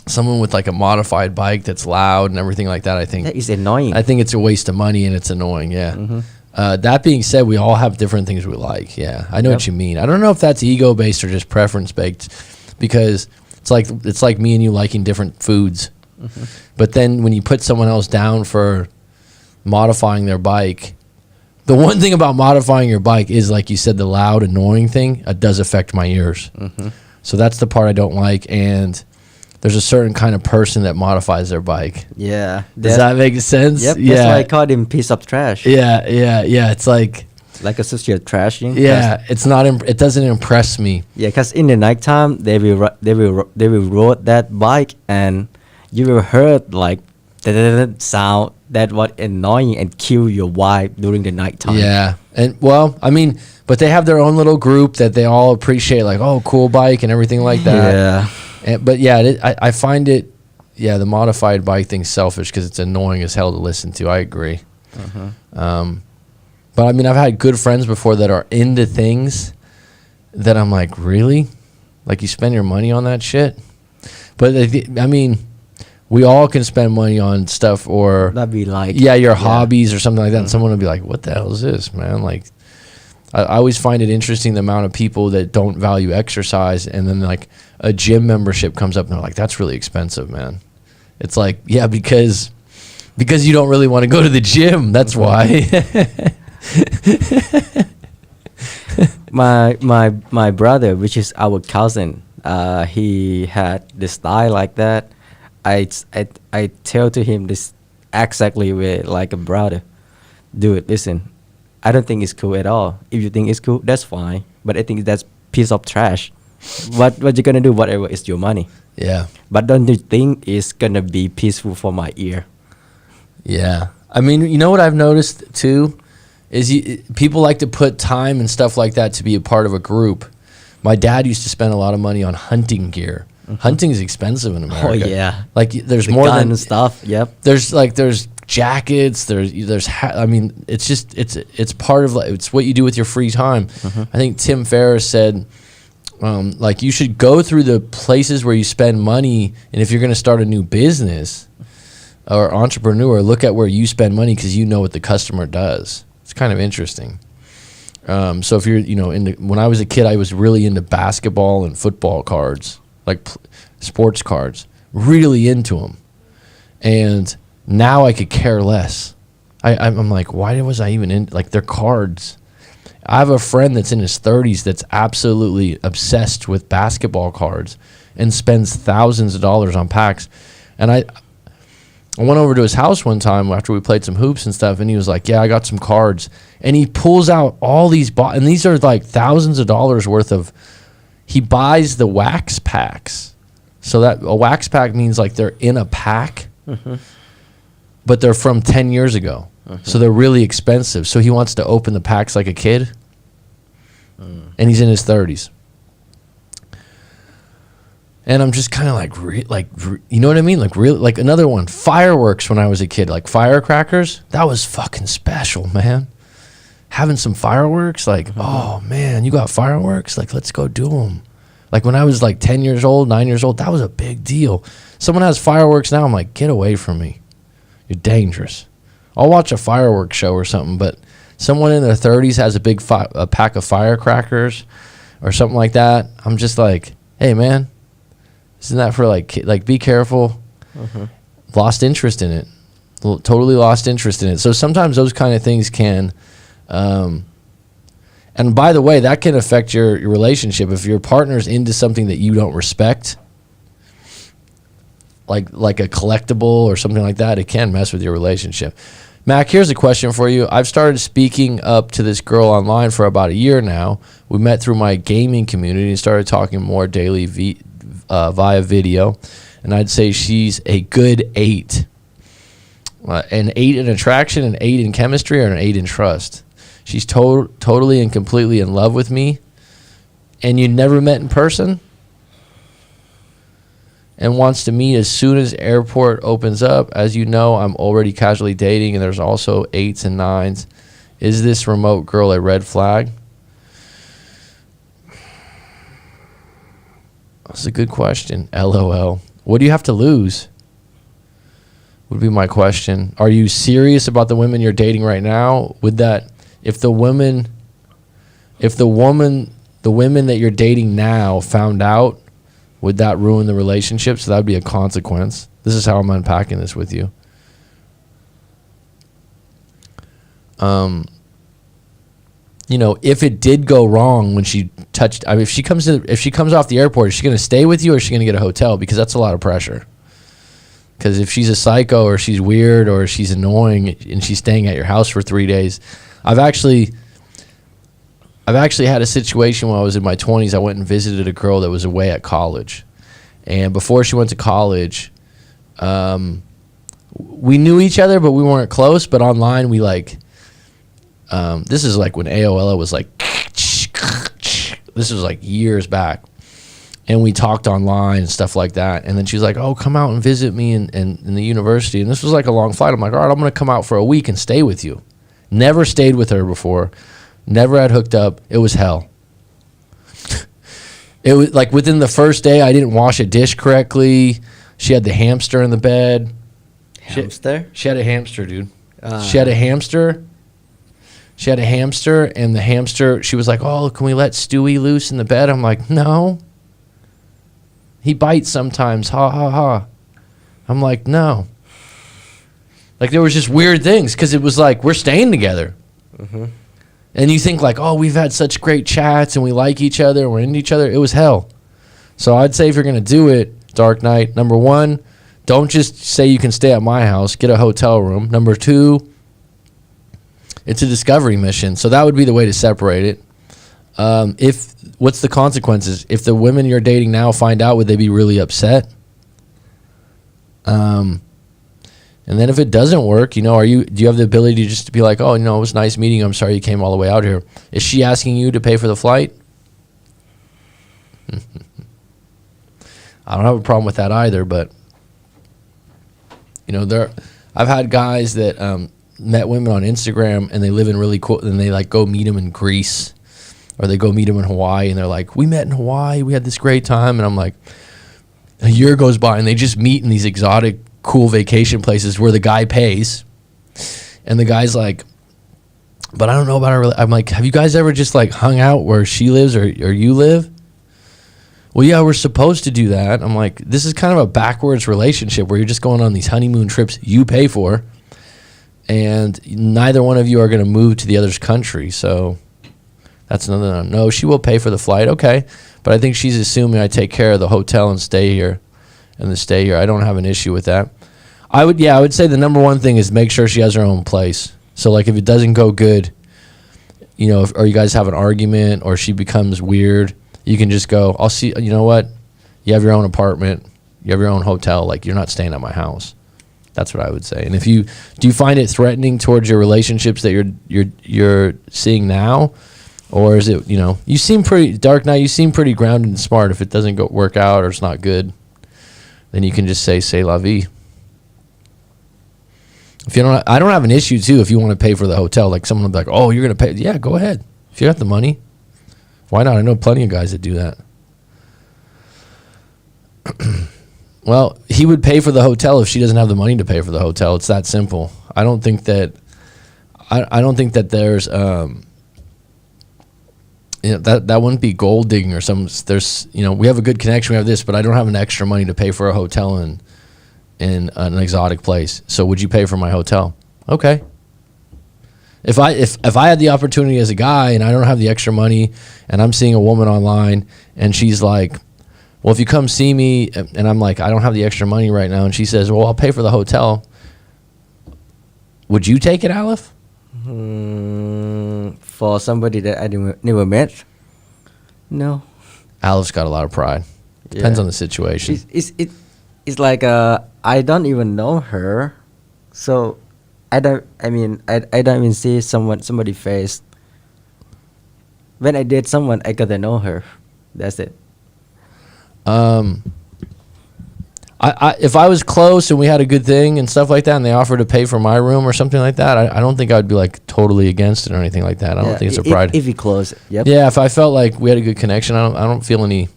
someone with like a modified bike that's loud and everything like that. I think That is annoying. I think it's a waste of money and it's annoying. Yeah. Mm-hmm. That being said, we all have different things we like. Yeah, I know what you mean. I don't know if that's ego based or just preference based, because it's like me and you liking different foods. Mm-hmm. But then when you put someone else down for modifying their bike, the one thing about modifying your bike is, like you said, the loud, annoying thing does affect my ears. Mm-hmm. So that's the part I don't like. And there's a certain kind of person that modifies their bike. Yeah. Does that make sense? Yep. Yeah. That's why I called him piece of trash. Yeah. It's like Like a social trashing. yeah, it's not. It doesn't impress me. Yeah, because in the nighttime they will rode that bike and you will heard like sound that was annoying and kill your wife during the nighttime. Yeah, and well, I mean, but they have their own little group that they all appreciate, like, oh, cool bike and everything like that. Yeah. But yeah, I find it, yeah, the modified bike thing's selfish because it's annoying as hell to listen to. I agree. But I mean, I've had good friends before that are into things that I'm like, really? Like, you spend your money on that shit? But I mean, we all can spend money on stuff, or That'd be like your hobbies or something like that. And someone will be like, what the hell is this, man? Like, I always find it interesting the amount of people that don't value exercise, and then like a gym membership comes up and they're like, that's really expensive, man. It's like, yeah, because you don't really want to go to the gym. That's why. my brother, which is our cousin, he had the style like that. I tell to him this exactly way, like a brother. Dude, listen, I don't think it's cool at all. If you think it's cool, that's fine. But I think that's piece of trash. What you gonna do? Whatever, it's your money. Yeah. But don't you think it's gonna be peaceful for my ear? Yeah. I mean, you know what I've noticed too is people like to put time and stuff like that to be a part of a group. My dad used to spend a lot of money on hunting gear. Hunting is expensive in America. Oh yeah, like there's the more gun than and stuff. Yep. There's jackets. I mean, it's just it's part of, like, it's what you do with your free time. I think Tim Ferriss said, like, you should go through the places where you spend money, and if you're going to start a new business or entrepreneur, look at where you spend money because you know what the customer does. It's kind of interesting. So if you're, when I was a kid, I was really into basketball and football cards, like sports cards, really into them. And now I could care less. I'm like, why was I even in, like, they're cards. I have a friend that's in his 30s that's absolutely obsessed with basketball cards and spends thousands of dollars on packs. And I went over to his house one time after we played some hoops and stuff, and he was like, yeah, I got some cards. And he pulls out all these, and these are like thousands of dollars worth of, he buys the wax packs. So that a wax pack means like they're in a pack, but they're from 10 years ago. So they're really expensive. So he wants to open the packs like a kid, and he's in his 30s. And I'm just kind of like, you know what I mean? Like, really, like another one, fireworks when I was a kid, like firecrackers. That was fucking special, man. Having some fireworks, like, oh man, you got fireworks? Like, let's go do them. Like when I was like 10 years old, 9 years old, that was a big deal. Someone has fireworks now, I'm like, get away from me. You're dangerous. I'll watch a fireworks show or something, but someone in their 30s has a pack of firecrackers or something like that. I'm just like, hey man, isn't that for like be careful? Lost interest in it. Totally lost interest in it. So sometimes those kind of things can, and by the way, that can affect your relationship. If your partner's into something that you don't respect, like a collectible or something like that, it can mess with your relationship. Mac, here's a question for you. I've started speaking up to this girl online for about a year now. We met through my gaming community and started talking more daily via video, and I'd say she's a good 8. An 8 in attraction, an 8 in chemistry, or an 8 in trust. She's totally and completely in love with me, and you never met in person, and wants to meet as soon as airport opens up. As you know, I'm already casually dating, and there's also 8s and 9s. Is this remote girl a red flag? That's a good question. LOL. What do you have to lose? Would be my question. Are you serious about the women you're dating right now? Would that, the women that you're dating now found out, would that ruin the relationship? So that would be a consequence. This is how I'm unpacking this with you. If it did go wrong when she touched, if she comes off the airport, is she going to stay with you or is she going to get a hotel? Because that's a lot of pressure. Because if she's a psycho or she's weird or she's annoying and she's staying at your house for 3 days, I've actually had a situation when I was in my 20s. I went and visited a girl that was away at college, and before she went to college, we knew each other, but we weren't close. But online, we this is like when AOL was like, this was like years back. And we talked online and stuff like that. And then she was like, oh, come out and visit me in the university. And this was like a long flight. I'm like, all right, I'm going to come out for a week and stay with you. Never stayed with her before. Never had hooked up. It was hell. It was like within the first day, I didn't wash a dish correctly. She had the hamster in the bed. Hamster? She had a hamster, dude. She had a hamster. She had a hamster. And the hamster, she was like, oh, can we let Stewie loose in the bed? I'm like, no. He bites sometimes, ha, ha, ha. I'm like, no. Like, there was just weird things, because it was like, we're staying together. And you think like, oh, we've had such great chats, and we like each other, and we're into each other. It was hell. So I'd say if you're going to do it, Dark Knight, number 1, don't just say you can stay at my house. Get a hotel room. Number 2, it's a discovery mission. So that would be the way to separate it. What's the consequences? If the women you're dating now find out, would they be really upset? And then if it doesn't work, do you have the ability just to be like, oh, it was nice meeting you. I'm sorry you came all the way out here. Is she asking you to pay for the flight? I don't have a problem with that either, but I've had guys that met women on Instagram and they live in really cool, and they like go meet them in Greece. Or they go meet them in Hawaii, and they're like, we met in Hawaii. We had this great time. And I'm like, a year goes by, and they just meet in these exotic, cool vacation places where the guy pays. And the guy's like, but I don't know about her. I'm like, have you guys ever just like hung out where she lives or you live? Well, yeah, we're supposed to do that. I'm like, this is kind of a backwards relationship where you're just going on these honeymoon trips you pay for. And neither one of you are going to move to the other's country. So that's another no. She will pay for the flight, okay, but I think she's assuming I take care of the hotel and stay here, I don't have an issue with that. I would say the number 1 thing is make sure she has her own place. So like if it doesn't go good, or you guys have an argument or she becomes weird, you can just go, I'll see. You know what? You have your own apartment, you have your own hotel. Like you're not staying at my house. That's what I would say. And do you find it threatening towards your relationships that you're seeing now? Or is it, you seem pretty, Dark Knight, you seem pretty grounded and smart. If it doesn't work out or it's not good, then you can just say, c'est la vie. I don't have an issue, too, if you want to pay for the hotel. Like, someone will be like, oh, you're going to pay. Yeah, go ahead. If you got the money, why not? I know plenty of guys that do that. Well, he would pay for the hotel if she doesn't have the money to pay for the hotel. It's that simple. I don't think that. I don't think that there's. That wouldn't be gold digging or some. There's we have a good connection. We have this, but I don't have an extra money to pay for a hotel in an exotic place. So would you pay for my hotel? Okay. If I had the opportunity as a guy and I don't have the extra money and I'm seeing a woman online and she's like, well, if you come see me, and I'm like, I don't have the extra money right now, and she says, well, I'll pay for the hotel. Would you take it, Aleph? For somebody that I never met, no. Aleph's got a lot of pride. Depends on the situation. It's like I don't even know her, so I don't even see somebody face. When I date someone, I gotta know her. That's it. If I was close and we had a good thing and stuff like that, and they offered to pay for my room or something like that, I don't think I would be like totally against it or anything like that. I don't think it's a pride. If you close, yep. Yeah, if I felt like we had a good connection, I don't feel any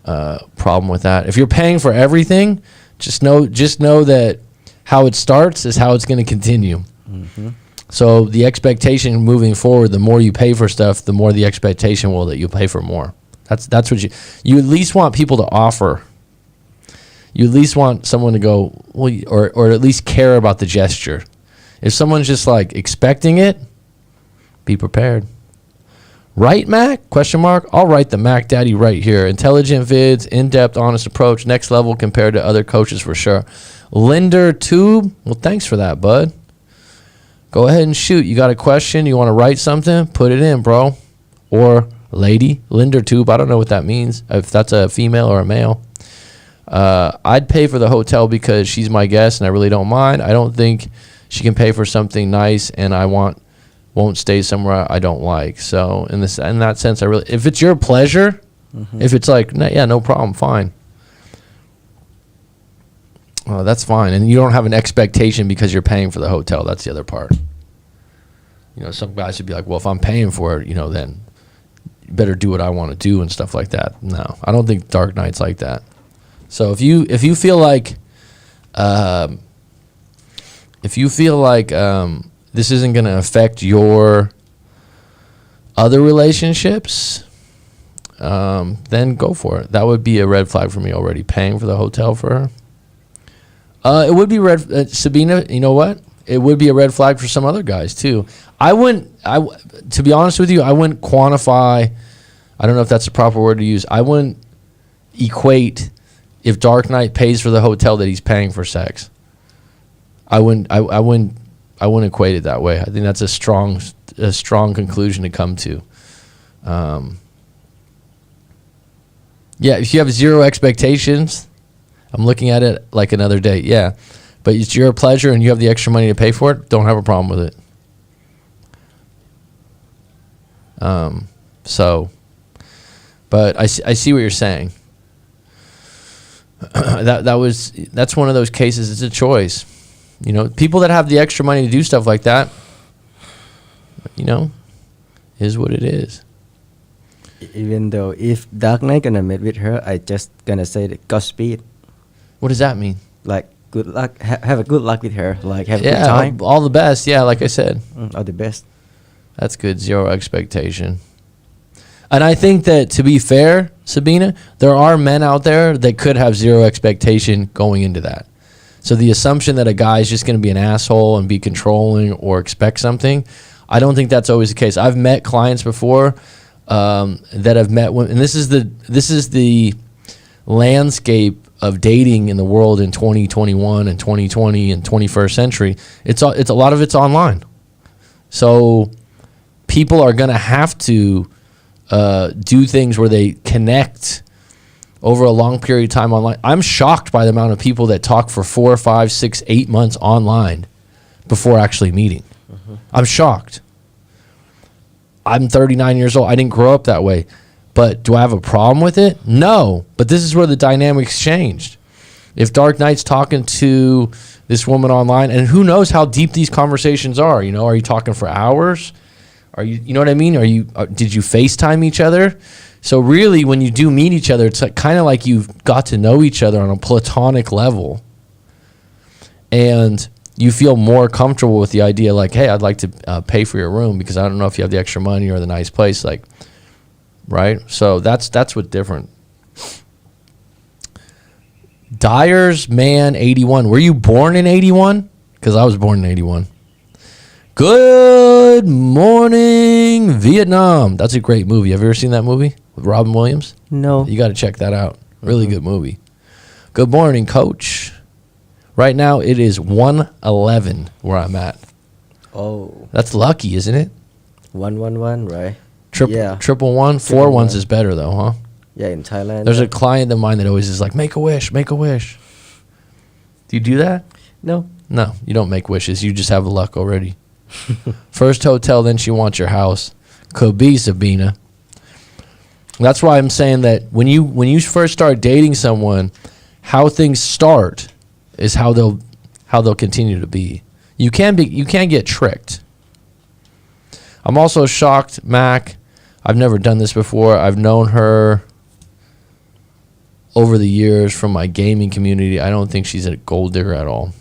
problem with that. If you're paying for everything, just know that how it starts is how it's going to continue. Mm-hmm. So the expectation moving forward, the more you pay for stuff, the more the expectation will that you pay for more. That's what you at least want people to offer. You at least want someone to go, well, or at least care about the gesture. If someone's just like expecting it, be prepared. Right, Mac? Question mark. I'll write the Mac Daddy right here. Intelligent vids, in-depth, honest approach, next level compared to other coaches for sure. Linder Tube. Well, thanks for that, bud. Go ahead and shoot. You got a question? You want to write something? Put it in, bro. Or lady. Linder Tube. I don't know what that means. If that's a female or a male. I'd pay for the hotel because she's my guest and I really don't mind. I don't think she can pay for something nice and I won't stay somewhere I don't like. So in that sense, if it's your pleasure, if it's like, yeah, no problem, fine. That's fine. And you don't have an expectation because you're paying for the hotel. That's the other part. Some guys would be like, well, if I'm paying for it, then you better do what I want to do and stuff like that. No, I don't think Dark Knight's like that. So if you feel like this isn't going to affect your other relationships, then go for it. That would be a red flag for me already. Paying for the hotel for her. It would be Sabina. You know what? It would be a red flag for some other guys too. To be honest with you, I wouldn't quantify. I don't know if that's the proper word to use. I wouldn't equate. If Dark Knight pays for the hotel that he's paying for sex, I wouldn't equate it that way. I think that's a strong conclusion to come to. Yeah, if you have zero expectations, I'm looking at it like another date. Yeah, but it's your pleasure and you have the extra money to pay for it. Don't have a problem with it. But I see what you're saying. That's one of those cases. It's a choice. People that have the extra money to do stuff like that, is what it is. Even though if Dark Knight gonna meet with her, I just gonna say that Godspeed. What does that mean? Like good luck. Have a good luck with her. Like have a good time. All the best. Yeah, like I said. All the best. That's good. Zero expectation. And I think that, to be fair, Sabina, there are men out there that could have zero expectation going into that. So the assumption that a guy is just going to be an asshole and be controlling or expect something, I don't think that's always the case. I've met clients before that have met women, and this is the landscape of dating in the world in 2021 and 2020 and 21st century. It's a lot of it's online. So people are going to have to do things where they connect over a long period of time online. I'm shocked by the amount of people that talk for 4, 5, 6, 8 months online before actually meeting. I'm shocked. I'm 39 years old. I didn't grow up that way. But do I have a problem with it? No. But this is where the dynamics changed. If Dark Knight's talking to this woman online, and who knows how deep these conversations are? Are you talking for hours? Are you know what I mean? Did you FaceTime each other? So really, when you do meet each other, it's like, kind of like you've got to know each other on a platonic level. And you feel more comfortable with the idea like, hey, I'd like to pay for your room because I don't know if you have the extra money or the nice place. Like, right? So that's what's different. Dyer's Man 81. Were you born in 81? Because I was born in 81. Good morning, Vietnam. That's a great movie. Have you ever seen that movie with Robin Williams? No. You got to check that out. Really good movie. Good morning, Coach. Right now it is 111 where I'm at. Oh. That's lucky, isn't it? 111, right? Triple 4 Triple ones one. is better though, huh? Yeah, in Thailand. There's a client of mine that always is like, make a wish, make a wish. Do you do that? No. No, you don't make wishes. You just have the luck already. First hotel, then she wants your house. Could be, Sabina. That's why I'm saying that when you first start dating someone, how things start is how they'll continue to be. You can't get tricked. I'm also shocked, Mac. I've never done this before. I've known her over the years from my gaming community. I don't think she's a gold digger at all.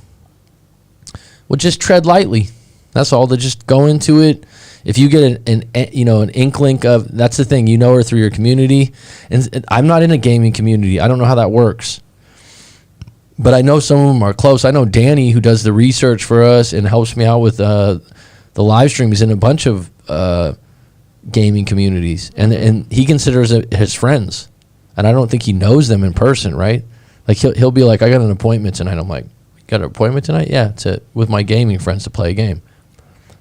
Well, just tread lightly. That's all. To just go into it. If you get an inkling of, that's the thing, you know her through your community. And I'm not in a gaming community. I don't know how that works. But I know some of them are close. I know Danny, who does the research for us and helps me out with the live stream, is in a bunch of gaming communities. And he considers it his friends. And I don't think he knows them in person, right? Like he'll be like, I got an appointment tonight. I'm like, you got an appointment tonight? Yeah, with my gaming friends to play a game.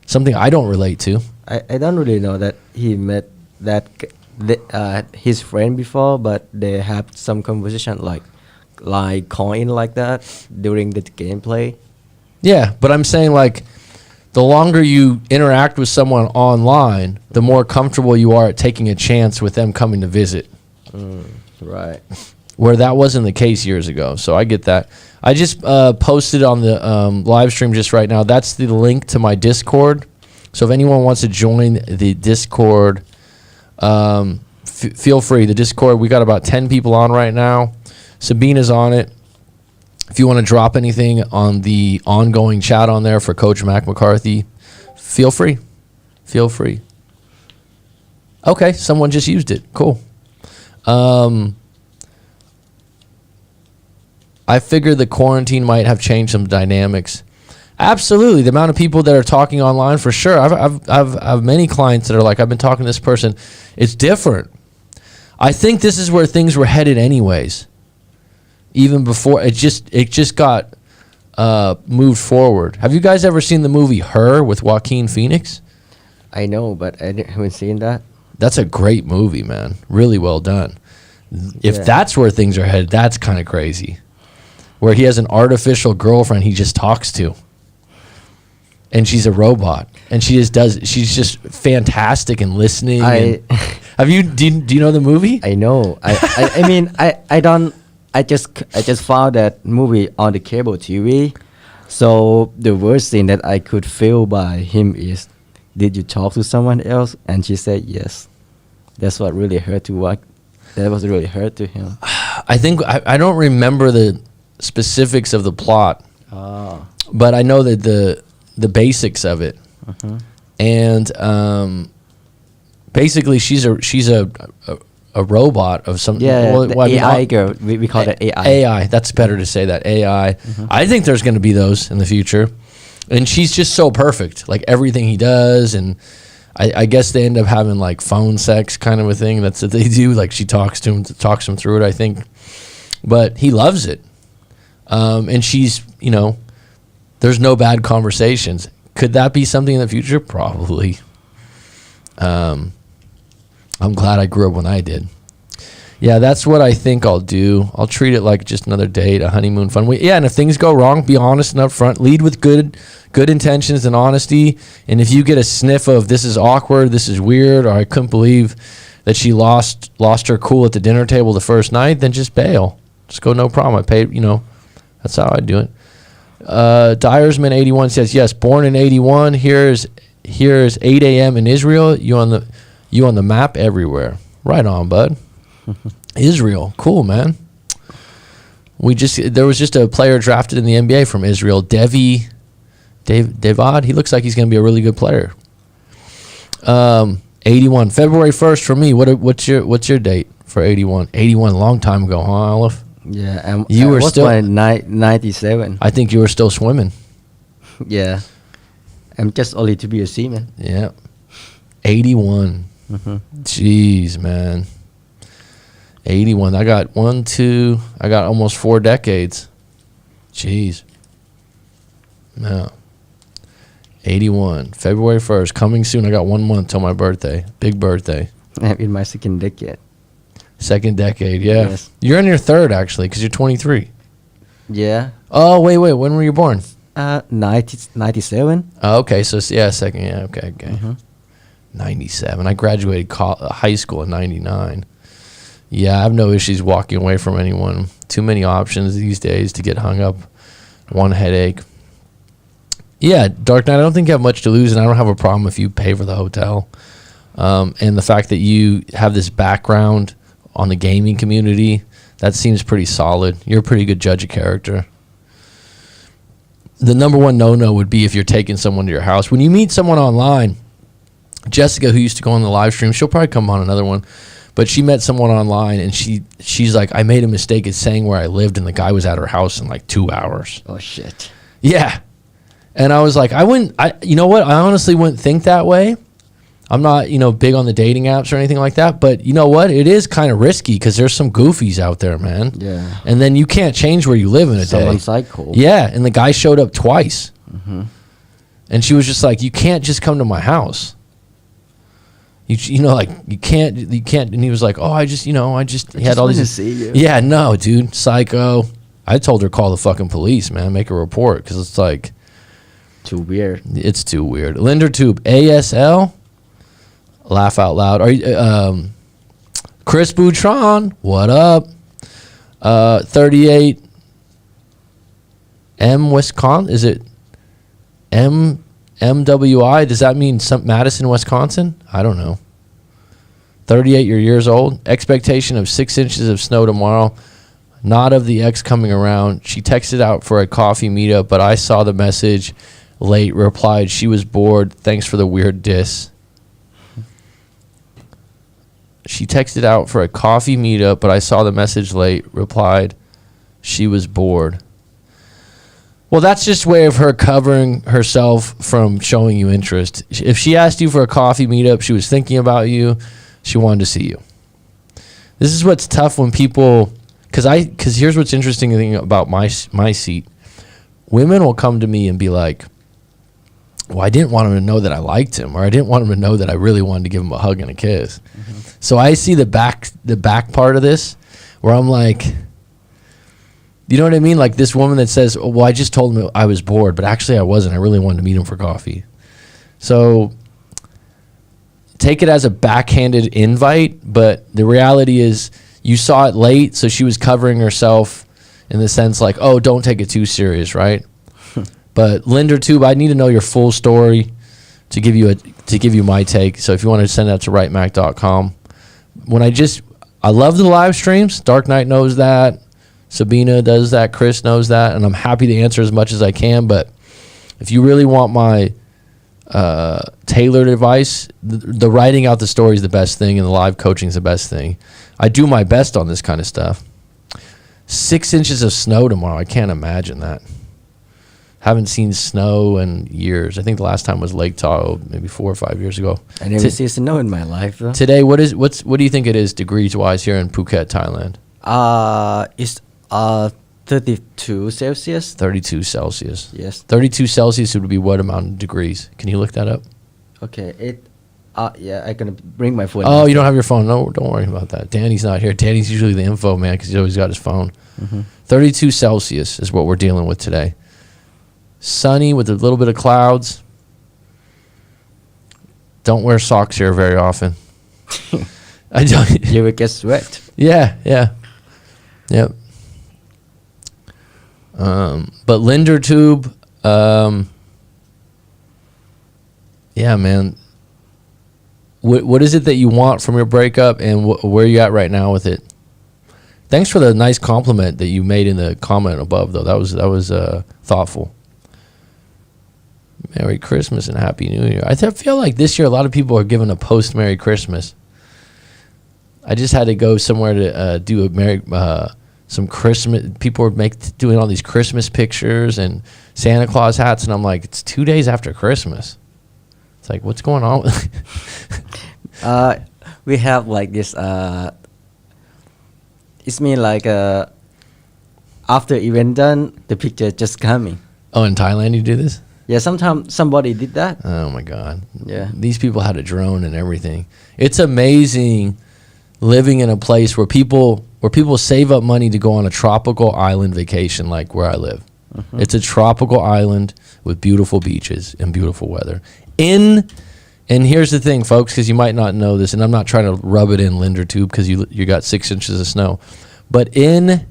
Something I don't relate to. I don't really know that he met his friend before, but they have some conversation like coin like that during the gameplay. Yeah, but I'm saying like the longer you interact with someone online, the more comfortable you are at taking a chance with them coming to visit. Right. Where that wasn't the case years ago. So I get that. I just posted on the live stream just right now. That's the link to my Discord. So if anyone wants to join the Discord, feel free. The Discord, we got about 10 people on right now. Sabina's on it. If you want to drop anything on the ongoing chat on there for Coach Mac McCarthy, feel free. Feel free. Okay, someone just used it. Cool. I figured the quarantine might have changed some dynamics. Absolutely, the amount of people that are talking online, for sure. I've many clients that are like, I've been talking to this person. It's different. I think this is where things were headed anyways. Even before it just got moved forward. Have you guys ever seen the movie Her with Joaquin Phoenix? I know, but I haven't seen that. That's a great movie, man. Really well done. If that's where things are headed, that's kind of crazy. Where he has an artificial girlfriend he just talks to. And she's a robot. And she's just fantastic in listening. Do you know the movie? I know. I mean, I just found that movie on the cable TV. So the worst thing that I could feel by him is, did you talk to someone else? And she said yes. That's what really hurt that was really hurt to him. I think I don't remember the specifics of the plot. But I know that the basics of it. And basically she's a robot of some. AI girl. We call that AI. AI. That's better to say that. AI. I think there's going to be those in the future. And she's just so perfect. Like everything he does. And I guess they end up having like phone sex kind of a thing. That's what they do. Like she talks to him through it, I think. But he loves it. And she's, there's no bad conversations. Could that be something in the future? Probably. I'm glad I grew up when I did. Yeah, that's what I think I'll do. I'll treat it like just another date, a honeymoon fun. And if things go wrong, be honest and upfront. Lead with good intentions and honesty. And if you get a sniff of this is awkward, this is weird, or I couldn't believe that she lost her cool at the dinner table the first night, then just bail. Just go, no problem. I paid, that's how I do it. Dyersman81 says, yes, born in 81. Here's 8 a.m. in Israel. You on the map everywhere. Right on, bud. Israel. Cool, man. There was just a player drafted in the NBA from Israel, Devad. He looks like he's going to be a really good player. 81. February 1st for me. What's your date for 81? 81, long time ago, huh, Aleph? Yeah, and You were still 97. I think you were still swimming. Yeah, I'm just only to be a seaman. Yeah. 81. Jeez, man. 81. I got almost 4 decades. Jeez. No. 81. February 1st. Coming soon. I got 1 month till my birthday. Big birthday. I'm in my second decade. Second decade, yeah. Yes. You're in your third, actually, because you're 23. Yeah. Oh, wait. When were you born? 97. Oh, okay. So, yeah, second. Yeah, okay. 97. I graduated high school in 99. Yeah, I have no issues walking away from anyone. Too many options these days to get hung up. One headache. Yeah, Dark Knight, I don't think you have much to lose, and I don't have a problem if you pay for the hotel. And the fact that you have this background on the gaming community, that seems pretty solid. You're a pretty good judge of character. The number one no-no would be if you're taking someone to your house. When you meet someone online, Jessica, who used to go on the live stream, she'll probably come on another one, but she met someone online, and she's like, I made a mistake at saying where I lived, and the guy was at her house in like 2 hours. Oh, shit. Yeah. And I was like, you know what? I honestly wouldn't think that way. I'm not, big on the dating apps or anything like that. But you know what? It is kind of risky because there's some goofies out there, man. Yeah. And then you can't change where you live in a day. Someone's psycho. Yeah. And the guy showed up twice. And she was just like, you can't just come to my house. You can't. And he was like, oh, he had all these. To see you. Yeah, no, dude. Psycho. I told her, call the fucking police, man. Make a report because it's like. Too weird. It's too weird. Lindertube, ASL. Laugh out loud. Are you Chris Boutron? What up? 38 M Wisconsin. Is it MWI? Does that mean Madison, Wisconsin? I don't know. 38 years old. Expectation of 6 inches of snow tomorrow. Not of the ex coming around. She texted out for a coffee meetup, but I saw the message late. Replied she was bored. Thanks for the weird diss. She texted out for a coffee meetup, but I saw the message late. Replied she was bored. Well, that's just a way of her covering herself from showing you interest. If she asked you for a coffee meetup, she was thinking about you. She wanted to see you. This is what's tough when people, because here's what's interesting thing about my seat. Women will come to me and be like, well, I didn't want him to know that I liked him, or I didn't want him to know that I really wanted to give him a hug and a kiss. So I see the back part of this where I'm like, you know what I mean? Like this woman that says, oh, well, I just told him I was bored, but actually I wasn't. I really wanted to meet him for coffee. So take it as a backhanded invite, but the reality is you saw it late, so she was covering herself in the sense like, oh, don't take it too serious, right? But Lindertube, I need to know your full story to give you my take. So if you want to send that to rightmac.com. I love the live streams. Dark Knight knows that. Sabina does that. Chris knows that. And I'm happy to answer as much as I can. But if you really want my tailored advice, the writing out the story is the best thing, and the live coaching is the best thing. I do my best on this kind of stuff. 6 inches of snow tomorrow. I can't imagine that. Haven't seen snow in years. I think the last time was Lake Tahoe, maybe 4 or 5 years ago. I never see snow in my life, though. Today, what do you think it is degrees wise here in Phuket, Thailand? It's 32 Celsius. 32 Celsius. Yes. 32 Celsius would be what amount of degrees? Can you look that up? Okay. Yeah, I'm gonna bring my phone. Oh, you don't have your phone? No, don't worry about that. Danny's not here. Danny's usually the info man because he's always got his phone. 32 Celsius is what we're dealing with today. Sunny with a little bit of clouds. Don't wear socks here very often. I don't. You will get sweat. Yeah. Yep. But Lindertube, yeah, man. what is it that you want from your breakup, and where you at right now with it? Thanks for the nice compliment that you made in the comment above, though. That was thoughtful. Merry Christmas and Happy New Year. I feel like this year a lot of people are giving a post Merry Christmas. I just had to go somewhere to do some Christmas. People were doing all these Christmas pictures and Santa Claus hats, and I'm like, it's 2 days after Christmas. It's like, what's going on? We have like this. It's mean like after event done, the picture just coming. Oh, in Thailand you do this? Yeah, sometimes somebody did that. Oh my God. Yeah. These people had a drone and everything. It's amazing living in a place where people save up money to go on a tropical island vacation like where I live. Mm-hmm. It's a tropical island with beautiful beaches and beautiful weather. And here's the thing, folks, because you might not know this, and I'm not trying to rub it in Linder tube because you got 6 inches of snow. But in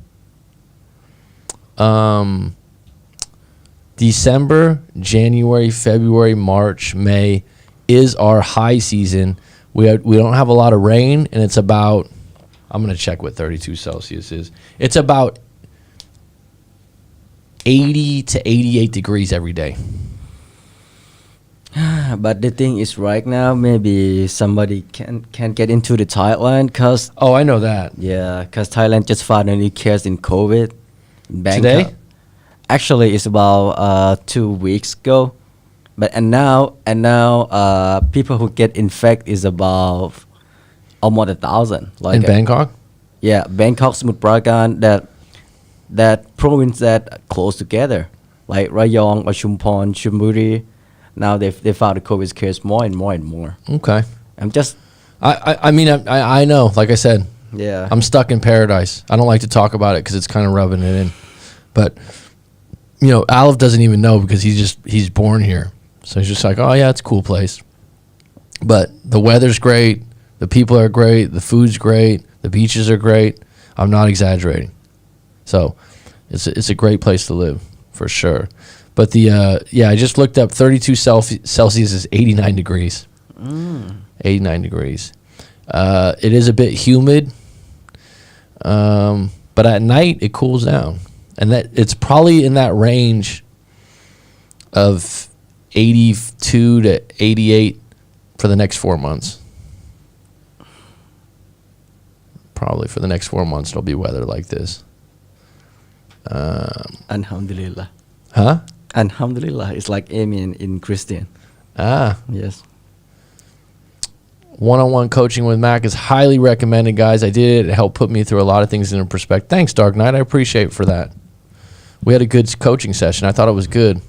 December, January, February, March, May is our high season. We don't have a lot of rain, and it's about, I'm going to check what 32 Celsius is. It's about 80 to 88 degrees every day. But the thing is, right now, maybe somebody can get into the Thailand because... Oh, I know that. Yeah, because Thailand just found a new case in COVID. In Bangkok. Today? Actually, it's about 2 weeks ago. But and now people who get infected is about almost 1,000. Like in Bangkok? Yeah, Bangkok, Samut Prakan, that province that close together, like Rayong, Chumpon, Chonburi. Now they found the COVID case more and more and more. Okay. I'm just... I mean, I know, like I said. Yeah. I'm stuck in paradise. I don't like to talk about it because it's kind of rubbing it in. But, you know, Aleph doesn't even know because he's born here. So he's just like, oh, yeah, it's a cool place. But the weather's great. The people are great. The food's great. The beaches are great. I'm not exaggerating. So it's a great place to live for sure. But I just looked up 32 Celsius is 89 degrees. 89 degrees. It is a bit humid. But at night it cools down. And that it's probably in that range of 82 to 88 for the next 4 months. Probably for the next 4 months it'll be weather like this. Alhamdulillah. Huh? Alhamdulillah. It's like Amen in Christian. Ah. Yes. One-on-one coaching with Mac is highly recommended, guys. I did it. It helped put me through a lot of things into perspective. Thanks, Dark Knight. I appreciate it for that. We had a good coaching session. I thought it was good.